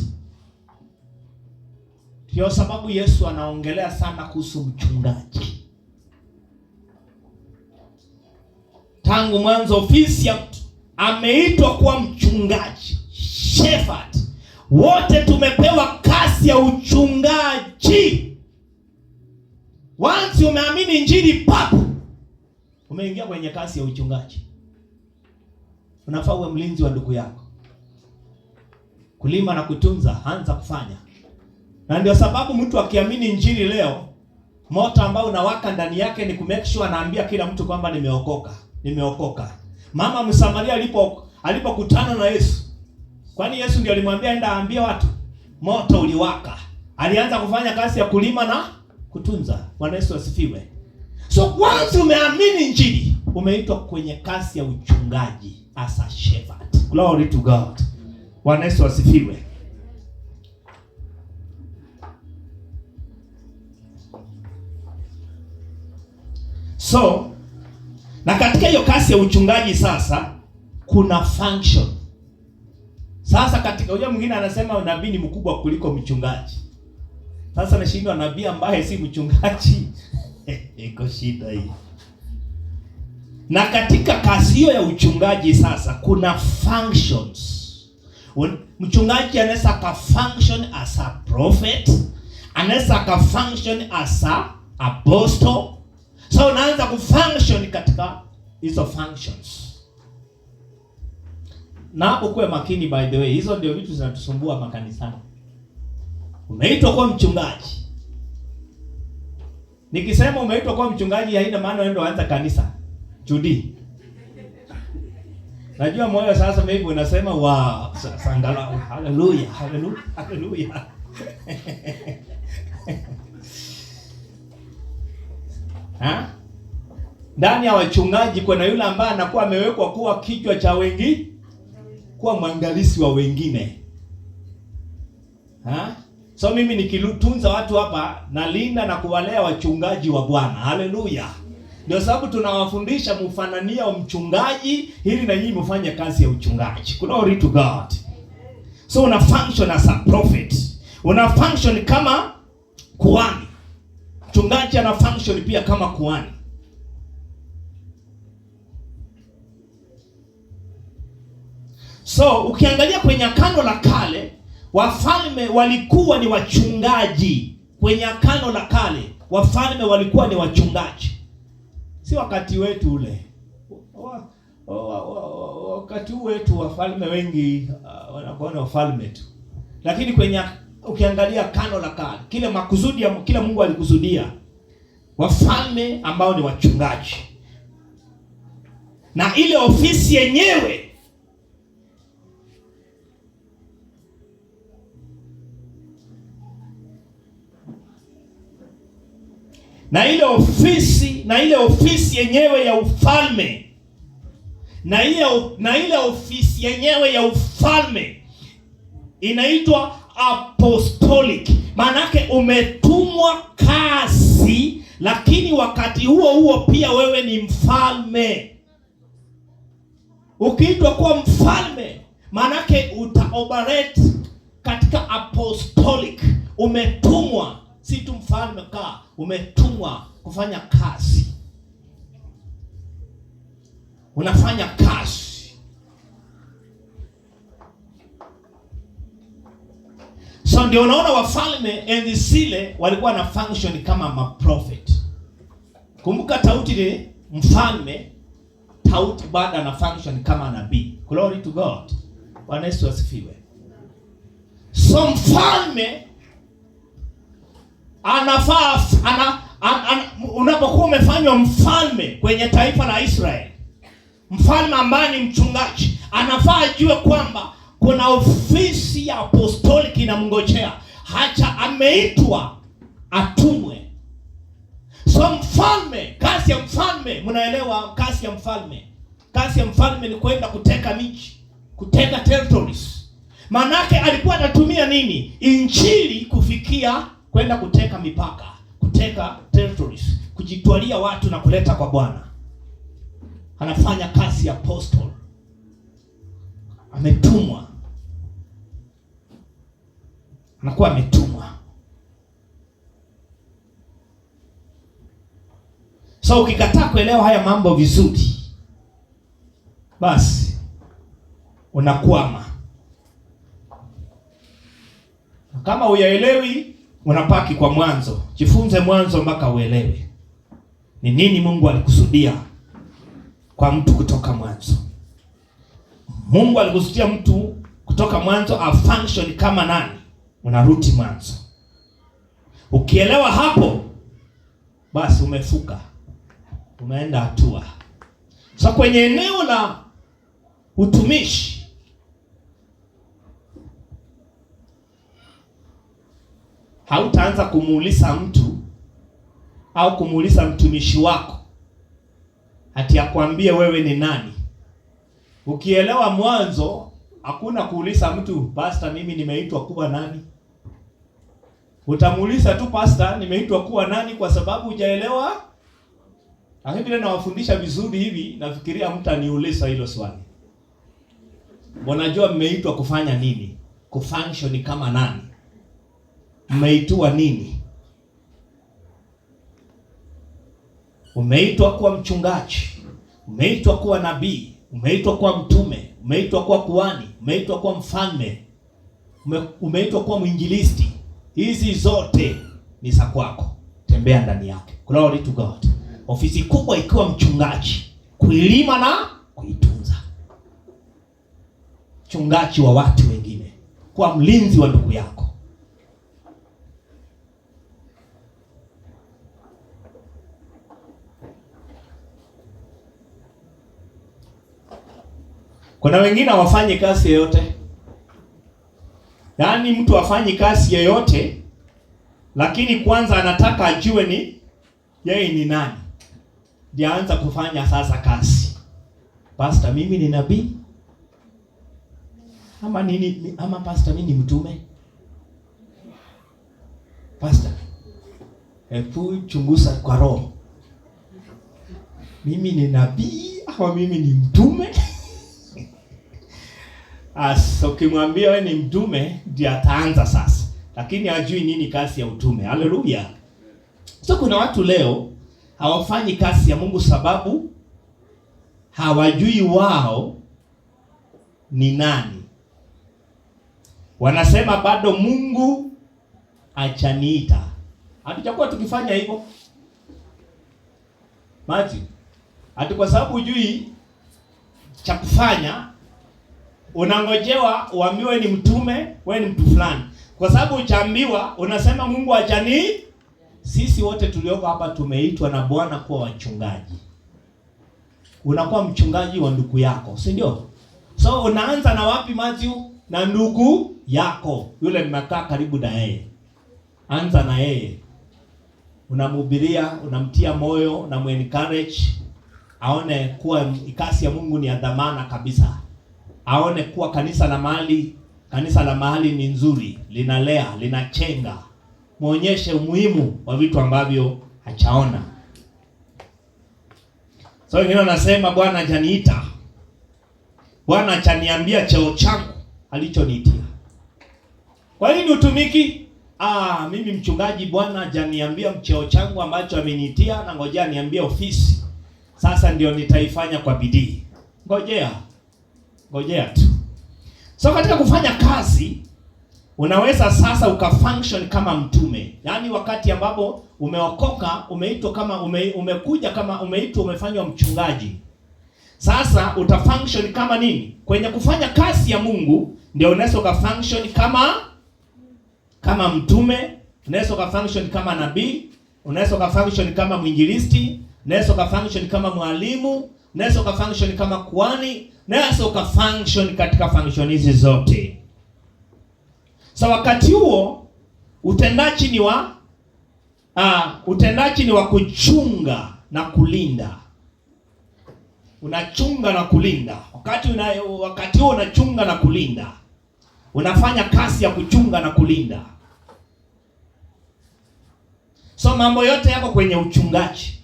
Ndio sababu Yesu anaongelea sana kuhusu mchungaji. Tangu mwanzo ofisi ya mtu ameitwa kuwa mchungaji, shepherd. Wote tumepewa kazi ya uchungaji. Once umeamini injili umeingia kwenye kazi ya uchungaji. Unafaa uwe mlinzi wa ndugu yako. Kulima na kutunza, anza kufanya. Na ndio sababu mtu akiamini injili leo, moto ambao unawaka ndani yake ni kumake sure anaambia kila mtu kwamba nimeokoka. Mama Msamaria alipokutana na Yesu. Kwani Yesu ndiye alimwambia enda aambie watu? Moto uliwaka. Alianza kufanya kazi ya kulima na kutunza. Bwana Yesu asifiwe. So once umeamini injili, umeitwa kwenye kazi ya uchungaji as a shepherd. Glory to God. Bwana Yesu asifiwe. So na katika hiyo kazi ya uchungaji sasa kuna function. Sasa katika hoja mwingine anasema nabii ni mkubwa kuliko mchungaji. Sasa nashindwa nabii ambaye si mchungaji. Iko shida hii. Na katika kazi hiyo ya uchungaji sasa kuna functions. Mchungaji anaweza ka function as a prophet, anaweza ka function as a apostle. So unaanza kufunction katika hizo functions. Na hapo kuwe makini, by the way, hizo ndio vitu zinatusumbua makanisani. Umeitwa kuwa mchungaji. Nikisema umeitwa kuwa mchungaji haina maana wewe ndio anza kanisa. Judy. Najua moyo sasa maybe unasema wa sangala, haleluya, haleluya, haleluya. Ndani ya wachungaji kuna yule ambaye anakuwa amewekwa kuwa kichwa cha wengi, kuwa mwangalizi wa wengine. So mimi nikitunza watu hapa, nalinda na kuwalea wachungaji wa Bwana. Haleluya. Ndio sababu tunawafundisha mfanania wa mchungaji ili na nyinyi mfanye kazi ya uchungaji. Glory to God. So una function as a prophet. Una function kama kuhani. Mchungaji ana function pia kama kuhani. So ukiangalia kwenye Agano la Kale, wafalme walikuwa ni wachungaji. Kwenye Agano la Kale, wafalme walikuwa ni wachungaji. Si wakati wetu ule. Wakati wetu wafalme wengi wanakuwa ni wafalme tu. Lakini kwenye ukiangalia Agano la Kale, kile makusudi ya kila Mungu alikusudia, wafalme ambao ni wachungaji. Na ile ofisi yenyewe na ile ofisi yenyewe ya ufalme na ile ofisi yenyewe ya ufalme inaitwa apostolic. Maana yake umetumwa kazi, lakini wakati huo pia wewe ni mfalme. Ukiitwa kuwa mfalme, maana yake utaoperate katika apostolic. Umetumwa, si tu mfalme ka, umetumwa kufanya kazi. Unafanya kazi. So ndio unaona wafalme enzi zile walikuwa na function kama maprofet. Kumbuka Daudi ni mfalme, Daudi bado ana function kama nabii. Glory to God. Bwana Yesu asifiwe. So mfalme anafaa unapokuwa umefanywa mfalme kwenye taifa la Israeli, mfalme ambaye ni mchungaji, anafaa ajue kwamba kuna ofisi ya apostolic inamngojea. Hacha ameitwa atumwe. So mfalme, kazi ya mfalme, mnaelewa kazi ya mfalme? Kazi ya mfalme ni kwenda kuteka miji, kuteka territories. Manake alikuwa anatumia nini? Injili kufikia, kwenda kuteka mipaka, kuteka territories, kujitwalia watu na kuleta kwa Bwana. Anafanya kazi ya apostle. Ametumwa. Anakuwa ametumwa. So ukikataa kuelewa haya mambo vizuri, basi unakwama. Kama uyaelewi, unapaki kwa mwanzo. Jifunze mwanzo mpaka uelewe ni nini Mungu alikusudia kwa mtu kutoka mwanzo. Mungu alikusudia mtu kutoka mwanzo a function kama nani? Unarudi mwanzo. Ukielewa hapo, basi umefuka. Umeenda hatua. So kwenye eneo la utumishi, hautaanza kumuuliza mtu au kumuuliza mtumishi wako ati akwambie wewe ni nani. Ukielewa mwanzo, hakuna kuuliza mtu, pastor mimi nimeitwa kuwa nani. Utamuuliza tu pastor nimeitwa kuwa nani, kwa sababu hujaelewa. Lakini vile nawafundisha vizuri hivi, nafikiria mtu aniuliza hilo swali. Wanajua mmeitwa kufanya nini? Kufunction kama nani? Mmeitwa nini? Umeitwa kuwa mchungaji, umeitwa kuwa nabii, umeitwa kuwa mtume, umeitwa kuwa kuhani, umeitwa kuwa mfalme, umeitwa kuwa mwinjilisti. Hizi zote ni za kwako. Tembea ndani yake. Glory to God. Ofisi kubwa ikiwa mchungaji, kuilima na kuitunza. mchungaji wa watu wengine, kuwa mlinzi wa ndugu yako. Kuna wengine hawafanyi kazi yoyote. Yaani mtu hafanyi kazi yoyote, lakini kwanza anataka ajue ni yeye ni nani, ndio aanza kufanya sasa kazi. Pastor, mimi ni nabii ama nini? Ama pastor, mimi ni mtume? Pastor, hebu chunguza kwa roho, mimi ni nabii ama mimi ni mtume? Ukimwambia wewe ni mtume ndio ataanza sasa, lakini hajui nini kazi ya utume. Haleluya! So kuna watu leo hawafanyi kazi ya Mungu sababu hawajui wao ni nani. Wanasema bado Mungu hajaniita. Hatujakuwa tukifanya hivyo maji, hata kwa sababu hujui cha kufanya unangojewa uambiwe ni mtume, wewe ni mtu fulani. Kwa sababu uchaambiwa unasema Mungu hajani. Sisi wote tulioko hapa tumeitwa na Bwana kuwa wachungaji. Unakuwa mchungaji wa ndugu yako, si ndio? So unaanza na wapi Matthew? Na ndugu yako, yule mnakaa karibu na yeye. Anza na yeye. Unamhubiria, unamtia moyo, unamu-encourage aone kuwa kazi ya Mungu ni ya dhamana kabisa. Aone kuwa kanisa la mahali ni nzuri, linalea, linachenga. Muonyeshe umuhimu wa vitu ambavyo hachaona. So wengine wanasema Bwana hajaniita. Bwana hajaniambia cheo changu alichoniitia. Kwa nini utumiki? Mimi mchungaji, Bwana hajaniambia cheo changu ambacho ameniitia, na ngojea niambie ofisi. Sasa ndio nitaifanya kwa bidii. Ngojea tu. So katika kufanya kazi unaweza sasa ukafunction kama mtume. Yaani wakati ambapo umeokoka, umeitwa kama umekuja kama umeitwa, umefanywa mchungaji. Sasa utafunction kama nini? Kwenye kufanya kazi ya Mungu ndio unaweza ukafunction kama mtume, unaweza ukafunction kama nabii, unaweza ukafunction kama mwinjilisti, unaweza ukafunction kama mwalimu, unaweza ukafunction kama kuhani, unaweza ukafunction katika function hizi zote. So wakati huo utendaji ni wa kuchunga na kulinda. Unachunga na kulinda. Wakati huo unachunga na kulinda. Unafanya kazi ya kuchunga na kulinda. So mambo yote yako kwenye uchungaji.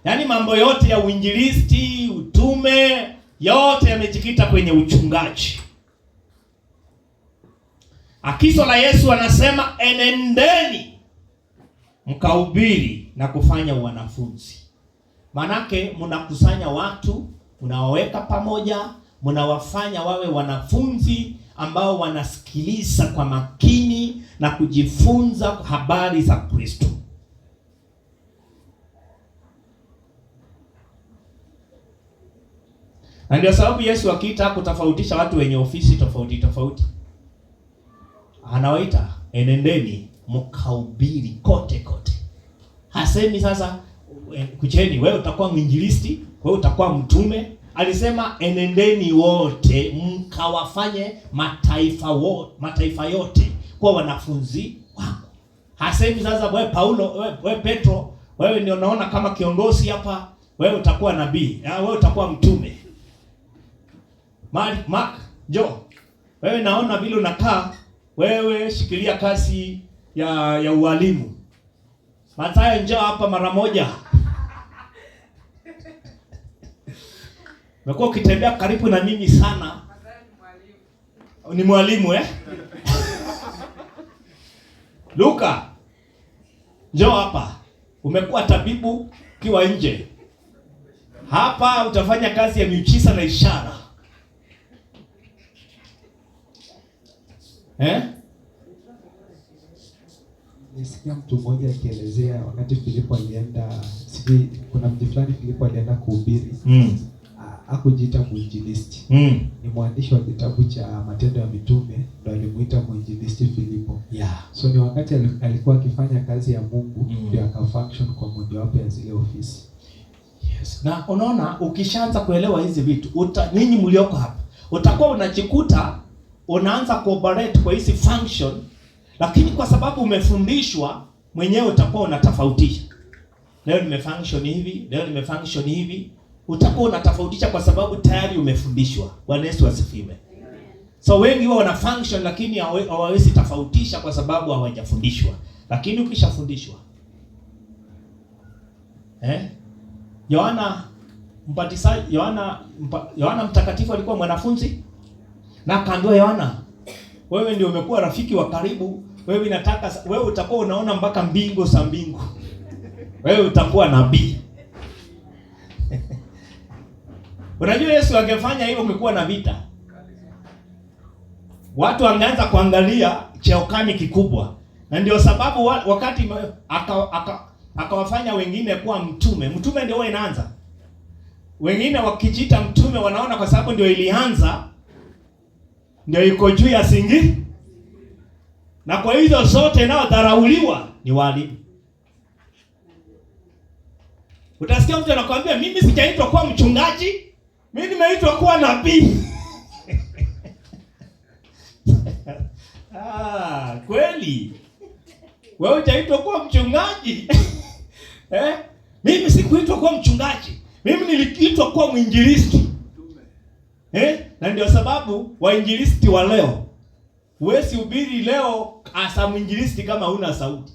Yaani mambo yote ya uinjilisti, utume, yote yamejikita kwenye uchungaji. Agizo la Yesu anasema enendeni mkahubiri na kufanya wanafunzi. Manake mnakusanya watu, mnawaweka pamoja, mnawafanya wawe wanafunzi ambao wanasikiliza kwa makini na kujifunza habari za Kristo. Na ndio sababu Yesu akiita kutofautisha watu wenye ofisi tofauti, anawaita enendeni mkahubiri kote. Hasemi sasa kucheni wewe utakuwa mwinjilisti, wewe utakuwa mtume. Alisema enendeni wote mkawafanye mataifa yote kwa wanafunzi wangu. Hasemi sasa wewe Paulo, wewe Petro, wewe ndio unaona kama kiongozi hapa, wewe utakuwa nabii, wewe utakuwa mtume. Mark, njoo. Wewe naona vile unakaa, wewe shikilia kazi ya ualimu. Mathayo, njoo hapa mara moja. Umekuwa ukitembea karibu na mimi sana. Ni mwalimu Luka, njoo hapa. Umekuwa tabibu ukiwa nje. Hapa utafanya kazi ya miujiza na ishara. Nisikia mtu mmoja akielezea wakati Filipo alienda, kuna mji fulani Filipo alienda kuhubiri. hakujiita mwinjilisti. Ni mwandishi wa kitabu cha Matendo ya Mitume ndio alimuita mwinjilisti Filipo. Yeah. So ni wakati alikuwa akifanya kazi ya Mungu ndio akafunction kwa mojawapo ya zile ofisi. Yes. Na unaona ukishaanza kuelewa hizi vitu, ninyi mlioko hapa, utakuwa unajikuta unaanza cooperate kwa hizi function, lakini kwa sababu umefundishwa mwenyewe utakuwa unatofautisha. Leo nimefunction hivi, leo nimefunction hivi. Utakuwa unatofautisha kwa sababu tayari umefundishwa. Bwana Yesu asifiwe. So wengi wao wana function lakini hawawezi tofautisha kwa sababu hawajafundishwa. Lakini ukishafundishwa, Yohana Mbatizaji, Yohana Mtakatifu alikuwa mwanafunzi na akaambiwa, Yohana, wewe ndio umekuwa rafiki wa karibu, wewe utakuwa unaona mpaka mbingu za mbingu. Wewe utakuwa nabii. Unajua Yesu angefanya hivyo ungekuwa na vita. Watu wangeanza kuangalia cheo kani kikubwa. Na ndio sababu wakati akawafanya wengine kuwa mtume. Mtume ndio inaanza. Wengine wakijiita mtume wanaona kwa sababu ndio ilianza, ndio iko juu ya singi. Na kwa hizo zote nao dharauliwa ni walimu. Utasikia mtu anakuambia mimi sijaitwa kuwa mchungaji, mimi nimeitwa kuwa nabii. Kweli. Wewe hujaitwa kuwa mchungaji. Mimi sikuitwa kuwa mchungaji. Mimi niliitwa kuwa mwinjilisti. Na ndio sababu wainjilisti wa leo, huwezi hubiri leo asa mwinjilisti kama huna sauti.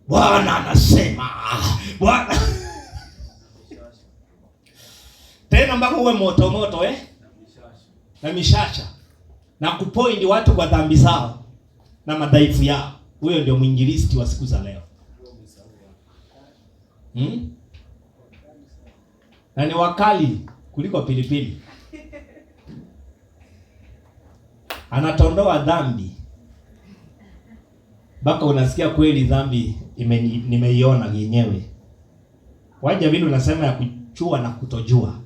Bwana anasema, Bwana. Tena mpaka uwe moto na mishasha na kupoint watu kwa dhambi zao na madhaifu yao. Huyo ndio mwinjilisti wa siku za leo. Na ni wakali kuliko pilipili. Anatondoa dhambi mpaka unasikia kweli dhambi nimeiona yenyewe. Waje vile unasema ya kujua na kutojua.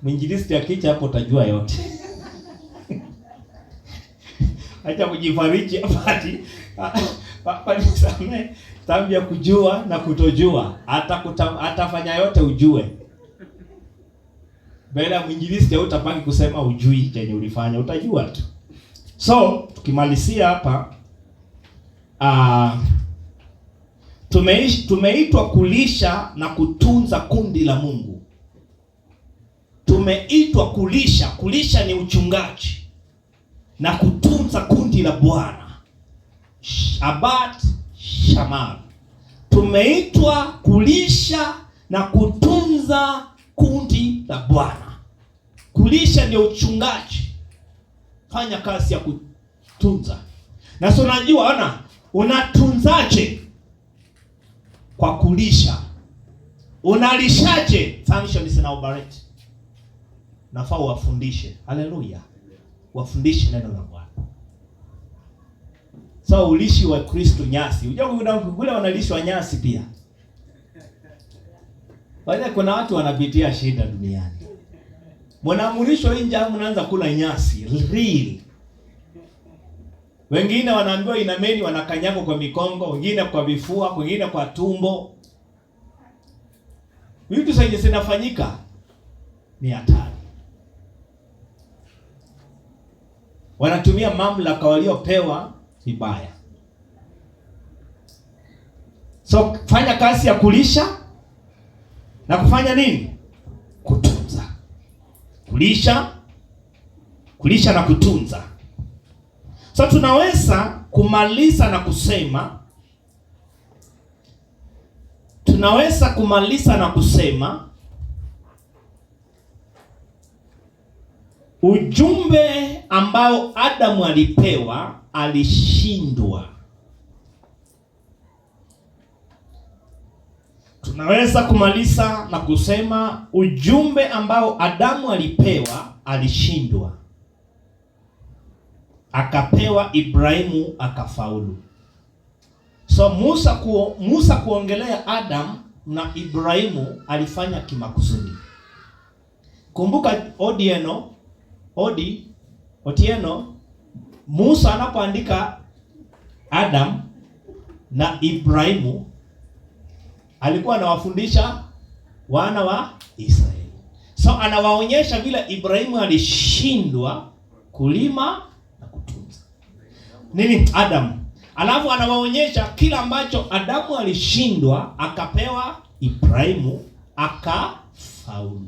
Mwinjilisti akija hapo utajua yote. Acha kujifariji apati. Papa nisame dhambi ya kujua na kutojua. Atafanya yote ujue. Bila mwinjilisti hutapaki kusema ujui chenye ulifanya, utajua tu. So, tukimalizia hapa, tumeitwa kulisha na kutunza kundi la Mungu. Tumeitwa kulisha ni uchungaji, na kutunza kundi la Bwana. Shabbat Shamar. Tumeitwa kulisha na kutunza kundi la Bwana. Kulisha ndio uchungaji. Fanya kazi ya kutunza. Na sio unajua unatunzaje? Kwa kulisha. Unalishaje? Functions na operate. Nafaa wafundishe. Haleluya. Wafundishe neno la Bwana. So ulishi wa Kristo nyasi. Unajua kule wanalishwa nyasi pia. Wale kuna watu wanapitia shida duniani. Mnaamrishwa nje au mnaanza kula nyasi real. Wengine wanaambiwa inameni, wanakanyako kwa mikongo, wengine kwa vifua, wengine kwa tumbo. Vitu sasa zinafanyika ni hatari. Wanatumia mamlaka waliopewa vibaya. So fanya kazi ya kulisha na kufanya nini? Kutunza. Kulisha na kutunza. So tunaweza kumaliza na kusema ujumbe ambao Adamu alipewa alishindwa. Tunaweza kumaliza na kusema ujumbe ambao Adamu alipewa alishindwa. Akapewa Ibrahimu akafaulu. So Musa kuongelea Adam na Ibrahimu alifanya kimakusudi. Kumbuka Otieno, Musa anapoandika Adam na Ibrahimu alikuwa anawafundisha wana wa Israeli. So anawaonyesha vile Ibrahimu alishindwa kulima na kutunza Adam. Alafu anawaonyesha kila ambacho Adamu alishindwa akapewa Ibrahimu akafaulu.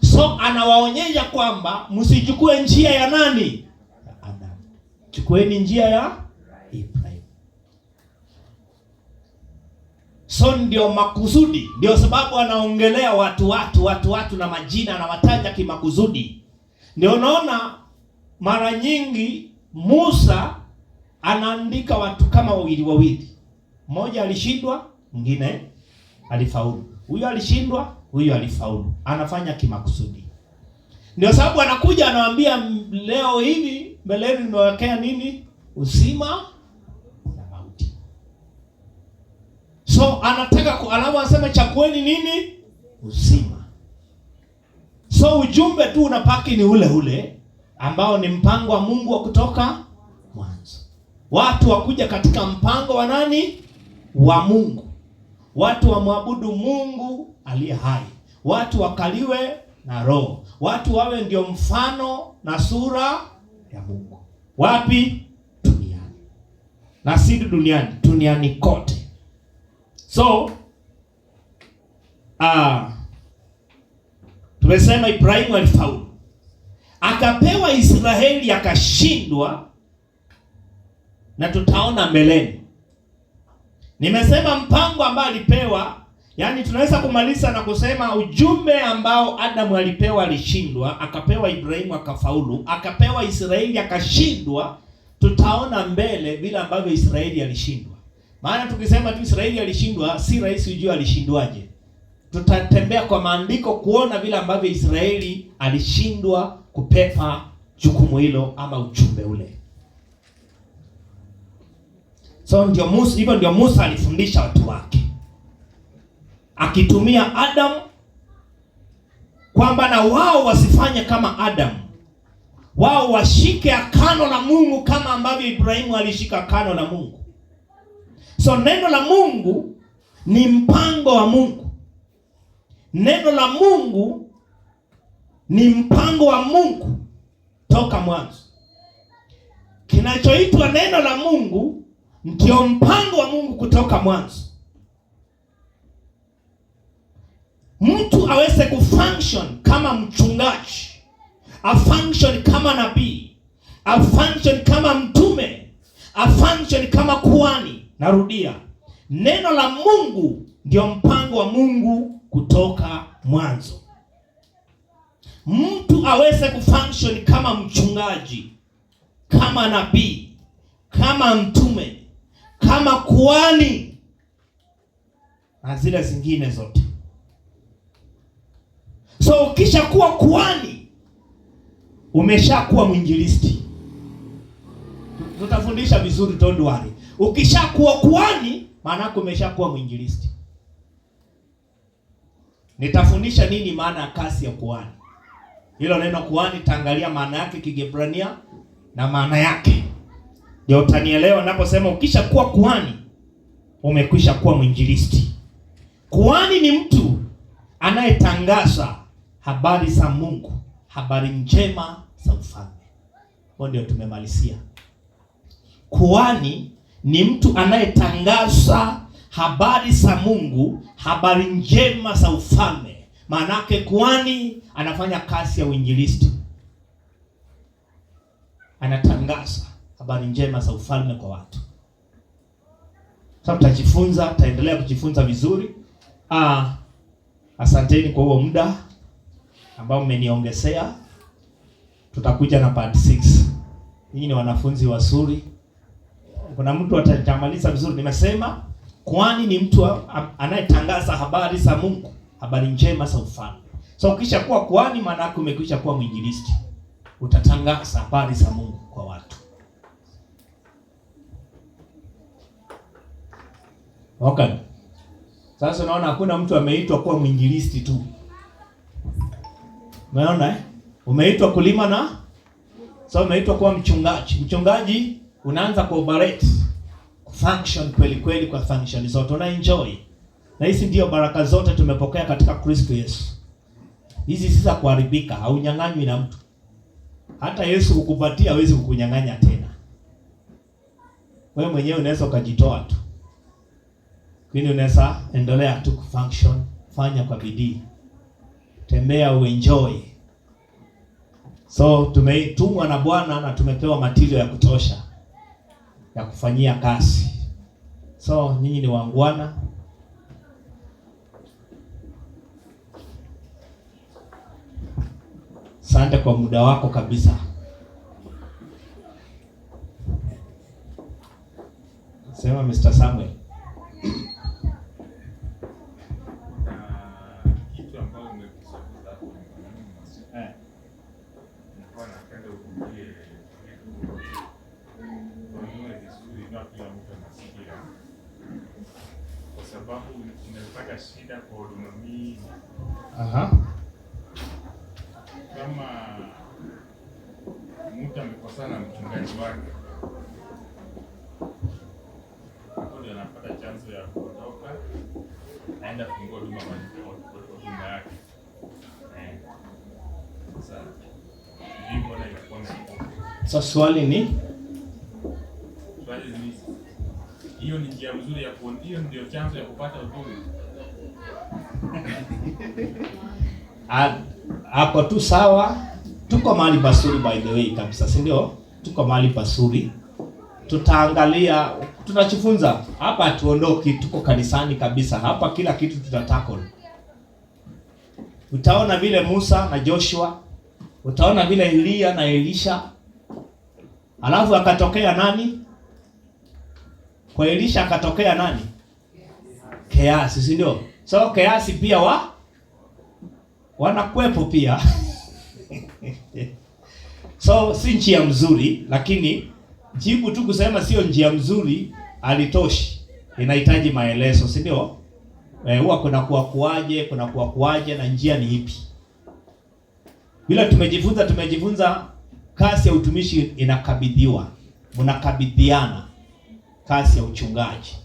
So anawaonyesha kwamba msichukue njia ya nani? Ya Adamu. Chukueni njia ya Ibrahimu. So ndio makusudi, ndio sababu anaongelea watu na majina, anawataja kimakusudi. Ndio unaona mara nyingi Musa anaandika watu kama wawili. Mmoja alishindwa, mwingine alifaulu. Huyo alishindwa, huyo alifaulu. Anafanya kimakusudi. Ndio sababu anakuja anawaambia leo hivi mbeleni nimewekea nini? Uzima na mauti. So anataka alafu anasema chakueni nini? Uzima. So ujumbe tu unapaki ni ule ambao ni mpango wa Mungu wa kutoka mwanzo. Watu wakuja katika mpango wa nani? Wa Mungu. Watu wamwabudu Mungu aliye hai. Watu wakaliwe na Roho. Watu wawe ndio mfano na sura ya Mungu. Wapi? Duniani. Na si duniani kote. So tumesema Ibrahimu alifaulu. Akapewa Israeli akashindwa, na tutaona mbeleni. Nimesema mpango ambao alipewa, yani tunaweza kumaliza na kusema ujumbe ambao Adamu alipewa alishindwa, akapewa Ibrahimu akafaulu, akapewa Israeli akashindwa. Tutaona mbele vile ambavyo Israeli alishindwa. Maana tukisema tu Israeli alishindwa, si rahisi ujue alishindwaje. Tutatembea kwa maandiko kuona vile ambavyo Israeli alishindwa kupepa jukumu hilo ama ujumbe ule. So ndio Musa alifundisha watu wake, akitumia Adam, kwamba na wao wasifanye kama Adam. Wao washike agano la Mungu kama ambavyo Ibrahimu alishika agano la Mungu. So neno la Mungu ni mpango wa Mungu. Neno la Mungu ni mpango wa Mungu toka mwanzo. Kinachoitwa neno la Mungu ndio mpango wa Mungu kutoka mwanzo. Mtu aweze kufunction kama mchungaji, a function kama nabii, a function kama mtume, a function kama kuhani. Narudia, neno la Mungu ndio mpango wa Mungu kutoka mwanzo. Mtu aweze kufunction kama mchungaji, kama nabii, kama mtume, kama kuhani na zile zingine zote. So ukishakuwa kuhani, umeshakuwa mwinjilisti. Tutafundisha vizuri, don't worry. Ukishakuwa kuhani, maana yako umeshakuwa mwinjilisti. Nitafundisha nini maana ya kazi ya kuhani. Hilo neno kuhani taangalia maana yake Kiebrania na maana yake. Ndio utanielewa ninaposema ukishakuwa kuhani, umekwisha kuwa mwinjilisti. Kuhani ni mtu anayetangaza habari za Mungu, habari njema za ufalme. Hapo ndio tumemalizia. Kuhani ni mtu anayetangaza habari za Mungu, habari njema za ufalme. Maana yake kuhani anafanya kazi ya uinjilisti. Anatangaza habari njema za ufalme kwa watu. Sasa tutaendelea kujifunza vizuri. Asanteni kwa huo muda ambao mmeniongezea. Tutakuja na part 6. Ninyi ni wanafunzi wazuri. Kuna mtu atamaliza vizuri. Nimesema kuhani ni mtu anayetangaza habari za Mungu, habari njema za ufalme. So ukisha kuwa kuhani, maana yake umekwisha kuwa mwinjilisti. Utatangaza habari za Mungu kwa watu. Okay. Sasa unaona hakuna mtu ameitwa kuwa mwinjilisti tu. Umeona Umeitwa kulima na umeitwa kuwa mchungaji. Mchungaji unaanza kuoperate, kufunction kweli kweli kwa function zote. Una enjoy. Na hizi ndio baraka zote tumepokea katika Kristo Yesu. Hizi si za kuharibika, haunyang'anywi na mtu. Hata Yesu kukupatia hawezi kukunyang'anya tena. Wewe mwenyewe unaweza ukajitoa tu. Kwani unaweza endelea tu kufunction, fanya kwa bidii. Tembea uenjoy. So tumetumwa na Bwana na tumepewa material ya kutosha ya kufanyia kazi. So nyinyi ni wangwana. Asante kwa muda wako kabisa. Sema Mr. Samuel. Kitu ambacho umekisema hapo nilikuwa napenda ukumbuke kwa vizuri na kila mtu anasikia, kwa sababu nimepata shida kwa huduma mingi. Kama mtu amekosana na mchungaji wake, hapo ndio anapata chanzo ya kuondoka, aenda kufungua huduma yake. Sasa ndivyo na inakuwa. Sasa swali ni hiyo ni njia nzuri ya kuondoka, hiyo ndio chanzo ya kupata huduma. Hapo tu sawa. Tuko mahali pasuri by the way kabisa, si ndio? Tuko mahali pasuri. Tutaangalia, tutajifunza. Hapa tuondoki, tuko kanisani kabisa. Hapa kila kitu tutatako. Utaona vile Musa na Joshua, utaona vile Elia na Elisha. Alafu akatokea nani? Kwa Elisha akatokea nani? Keasi, si ndio? So Keasi pia wanakuepo pia. So si njia mzuri, lakini jibu tu kusema sio njia mzuri alitoshi. Inahitaji maelezo, si ndio? Huwa kuna kuaje na njia ni ipi? Bila tumejifunza kasi ya utumishi inakabidhiwa. Mnakabidhiana kasi ya uchungaji.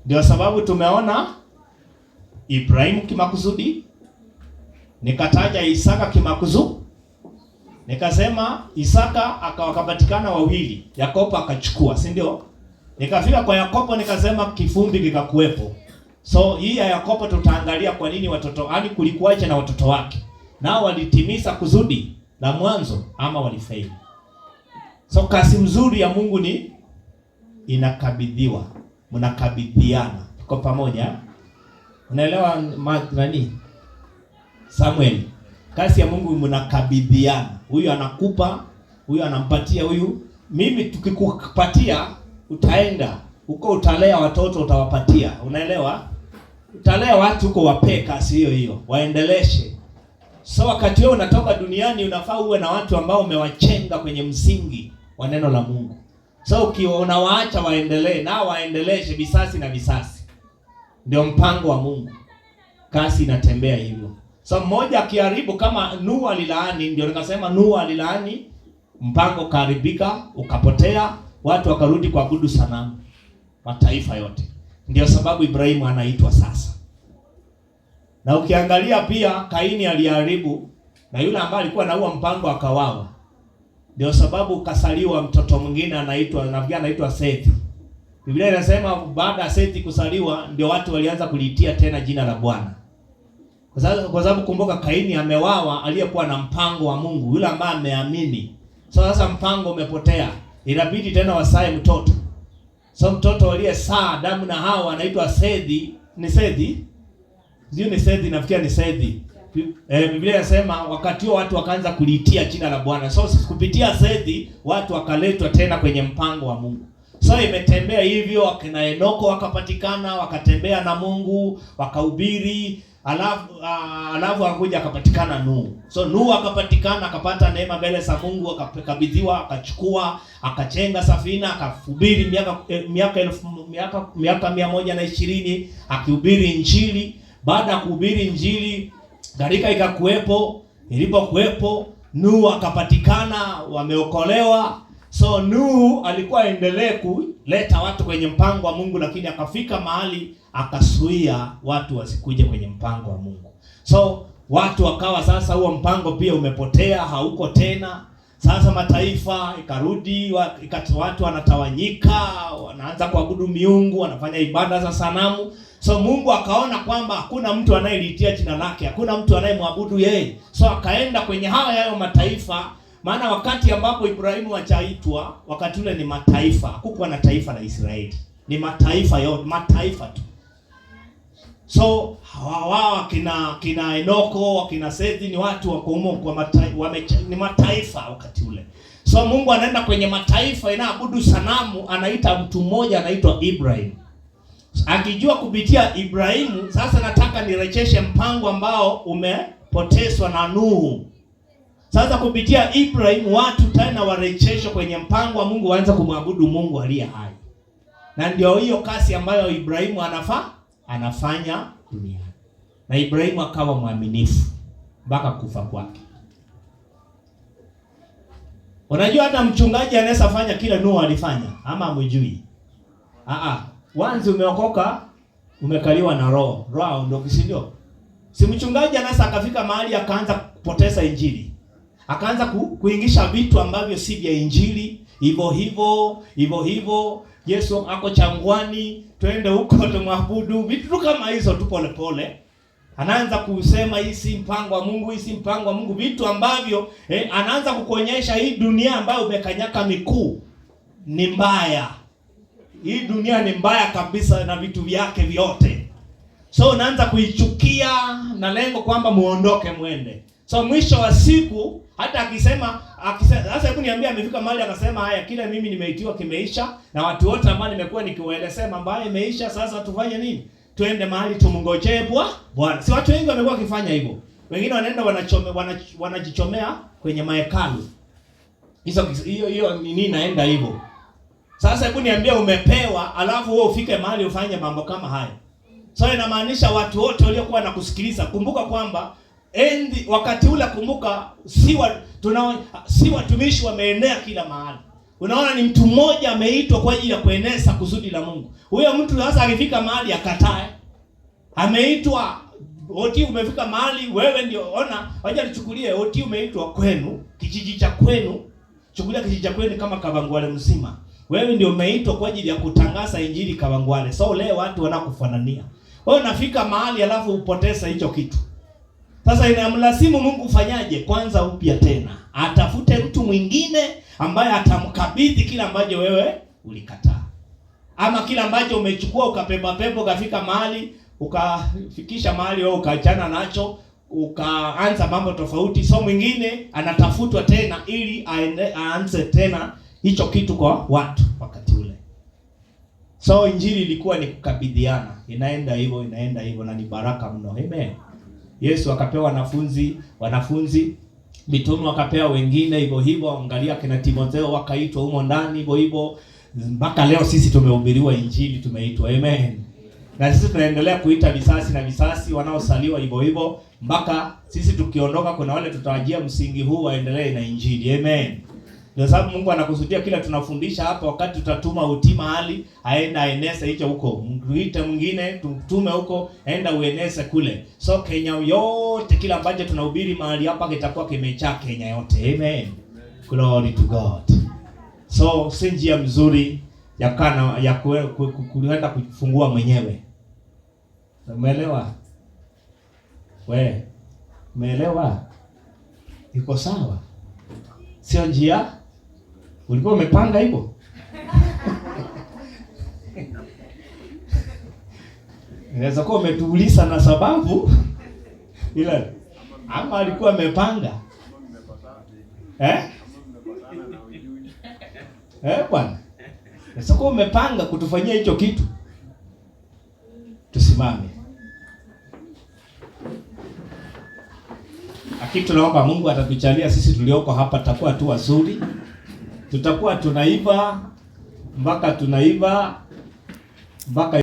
Ndio sababu tumeona Ibrahimu kimakusudi, nikataja Isaka kimakusudi. Nikasema Isaka akapatikana wawili, Yakobo akachukua, si ndio? Nikafika kwa Yakobo nikasema kifumbi kikakuepo. So hii ya Yakobo tutaangalia kwa nini watoto, yani kulikuwaje na watoto wake. Nao walitimiza kusudi la mwanzo ama walifeli. So kasi mzuri ya Mungu ni inakabidhiwa, mnakabidhiana. Tuko pamoja? Unaelewa nani? Samuel. Kasi ya Mungu mnakabidhiana. Huyu anakupa, huyu anampatia huyu. Mimi tukikupatia utaenda huko, utalea watoto, utawapatia. Unaelewa? Utalea watu huko, wape kasi hiyo hiyo, waendeleshe. So wakati wewe unatoka duniani unafaa uwe na watu ambao umewachenga kwenye msingi wa neno la Mungu. So ukiwa unawaacha waendelee, na waendeleshe visasi na visasi. Ndio mpango wa Mungu. Kasi inatembea hivyo. So mmoja akiharibu, kama Nuhu alilaani, ndio nikasema Nuhu alilaani, mpango karibika, ukapotea, watu wakarudi kuabudu sanamu, mataifa yote. Ndio sababu Ibrahimu anaitwa sasa. Na ukiangalia pia Kaini aliharibu, na yule ambaye alikuwa anaua mpango akawawa. Ndio sababu kasaliwa mtoto mwingine anaitwa Sethi. Biblia inasema baada ya Sethi kusaliwa ndio watu walianza kuliitia tena jina la Bwana. Kwa sababu kumbuka Kaini amewawa aliyekuwa na mpango wa Mungu, yule ambaye ameamini. So sasa mpango umepotea. Inabidi tena wasae mtoto. So mtoto aliyesaa Adamu na Hawa anaitwa Sethi. Ni Sethi? Sio ni Sethi, nafikia ni Sethi. Biblia inasema wakati huo watu wakaanza kuliitia jina la Bwana. So kupitia Sethi watu wakaletwa tena kwenye mpango wa Mungu. So imetembea hivyo, akina Enoko wakapatikana, wakatembea na Mungu, wakahubiri. Alafu akakuja akapatikana Nuhu. So Nuhu akapatikana, akapata neema mbele za Mungu, akakabidhiwa, akachukua, akajenga safina, akahubiri miaka 120 akihubiri Injili. Baada ya kuhubiri Injili, gharika ikakuepo, Ilipokuwepo Nuhu akapatikana, wameokolewa. So Nuhu alikuwa aendelee kuleta watu kwenye mpango wa Mungu, lakini akafika mahali akasuia watu wasikuje kwenye mpango wa Mungu. So watu wakawa sasa, huo mpango pia umepotea, hauko tena. Sasa mataifa ikarudi, watu wanatawanyika, wanaanza kuabudu miungu, wanafanya ibada za sanamu. So Mungu akaona kwamba hakuna mtu anayeliitia jina lake, hakuna mtu anayemwabudu yeye. So akaenda kwenye hayo mataifa, maana wakati ambapo Ibrahimu achaitwa, wakati ule ni mataifa, hakukuwa na taifa la Israeli. Ni mataifa yote, mataifa tu. So hawa kina Enoko, kina Sethi ni watu wako humo kwa ni mataifa wakati ule. So Mungu anaenda kwenye mataifa inaabudu sanamu, anaita mtu mmoja anaitwa Ibrahim. Akijua kupitia Ibrahimu, sasa nataka nirejeshe mpango ambao umepotezwa na Nuhu. Sasa kupitia Ibrahim watu tena warejeshwe kwenye mpango wa Mungu, waanze kumwabudu Mungu aliye hai. Na ndio hiyo kasi ambayo Ibrahimu anafanya duniani. Na Ibrahimu akawa mwaminifu mpaka kufa kwake. Unajua hata mchungaji anaweza fanya kile Nuhu alifanya, ama hamjui? Once umeokoka, umekaliwa na roho ndio ndio. Si mchungaji anaweza akafika mahali akaanza kupoteza injili. Akaanza kuingisha vitu ambavyo si vya injili, hivyo. Yesu ako changwani, twende huko tumwabudu, vitu kama hizo tu pole pole. Anaanza kusema hii si mpango wa Mungu, hii si mpango wa Mungu, vitu ambavyo anaanza kukuonyesha hii dunia ambayo umekanyaka mikuu ni mbaya. Hii dunia ni mbaya kabisa na vitu vyake vyote. So unaanza kuichukia na lengo kwamba muondoke mwende. So mwisho wa siku hata akisema sasa, hebu niambia, amefika mahali akasema haya, kile mimi nimeitiwa kimeisha, na watu wote ambao nimekuwa nikiwaelezea mambo haya imeisha, sasa tufanye nini? Twende mahali tumngojee Bwana. Si watu wengi wamekuwa wakifanya hivyo. Wengine wanaenda wanajichomea kwenye mahekalu. Hiyo nini naenda hivyo. Sasa hebu niambia, umepewa alafu wewe ufike mahali ufanye mambo kama haya. So inamaanisha watu wote waliokuwa nakusikiliza, kumbuka kwamba wakati ule, kumbuka si watumishi wameenea kila mahali. Unaona, ni mtu mmoja ameitwa kwa ajili ya kueneza kusudi la Mungu. Huyo mtu sasa akifika mahali akatae, ameitwa oti, umefika mahali wewe ndio ona, waje nichukulie oti, umeitwa kwenu, kijiji cha kwenu, chukulia kijiji cha kwenu kama Kawangware mzima. Wewe ndio umeitwa kwa ajili ya kutangaza injili Kawangware. So leo watu wanakufanania. Wewe unafika mahali alafu upoteza hicho kitu. Sasa inamlazimu Mungu ufanyaje? Kwanza upya tena. Atafute mtu mwingine ambaye atamkabidhi kila ambacho wewe ulikataa. Ama kila ambacho umechukua ukapepa ukafika mahali, ukafikisha mahali wewe ukaachana nacho, ukaanza mambo tofauti. So mwingine anatafutwa tena ili aanze tena hicho kitu kwa watu wakati ule. So injili ilikuwa ni kukabidhiana. Inaenda hivyo na ni baraka mno. Amen. Yesu akapewa wanafunzi, mitume wakapewa wengine hivyo. Angalia kina Timotheo wakaitwa humo ndani hivyo. Mpaka leo sisi tumehubiriwa injili, tumeitwa. Amen. Na sisi tunaendelea kuita visasi wanaosaliwa hivyo mpaka sisi tukiondoka, kuna wale tutawajia msingi huu waendelee na injili. Amen. Ndio sababu Mungu anakusudia kila tunafundisha hapa, wakati tutatuma utima hali aenda aeneze hicho huko. Mtuite mwingine tutume huko, aenda ueneze kule. So Kenya yote kila ambacho tunahubiri mahali hapa kitakuwa kimejaa Kenya yote. Amen. Glory to God. So si njia mzuri ya kuenda kufungua mwenyewe. Umeelewa? Umeelewa? Iko sawa? Sio njia ulikuwa umepanga hivyo. Inaweza kuwa umetuuliza na sababu ila ama alikuwa amepanga. Bwana. Inaweza kuwa umepanga kutufanyia hicho kitu. Tusimame. Lakini tunaomba Mungu atatujalia sisi tulioko hapa tutakuwa tu wazuri. Tutakuwa tunaiva mpaka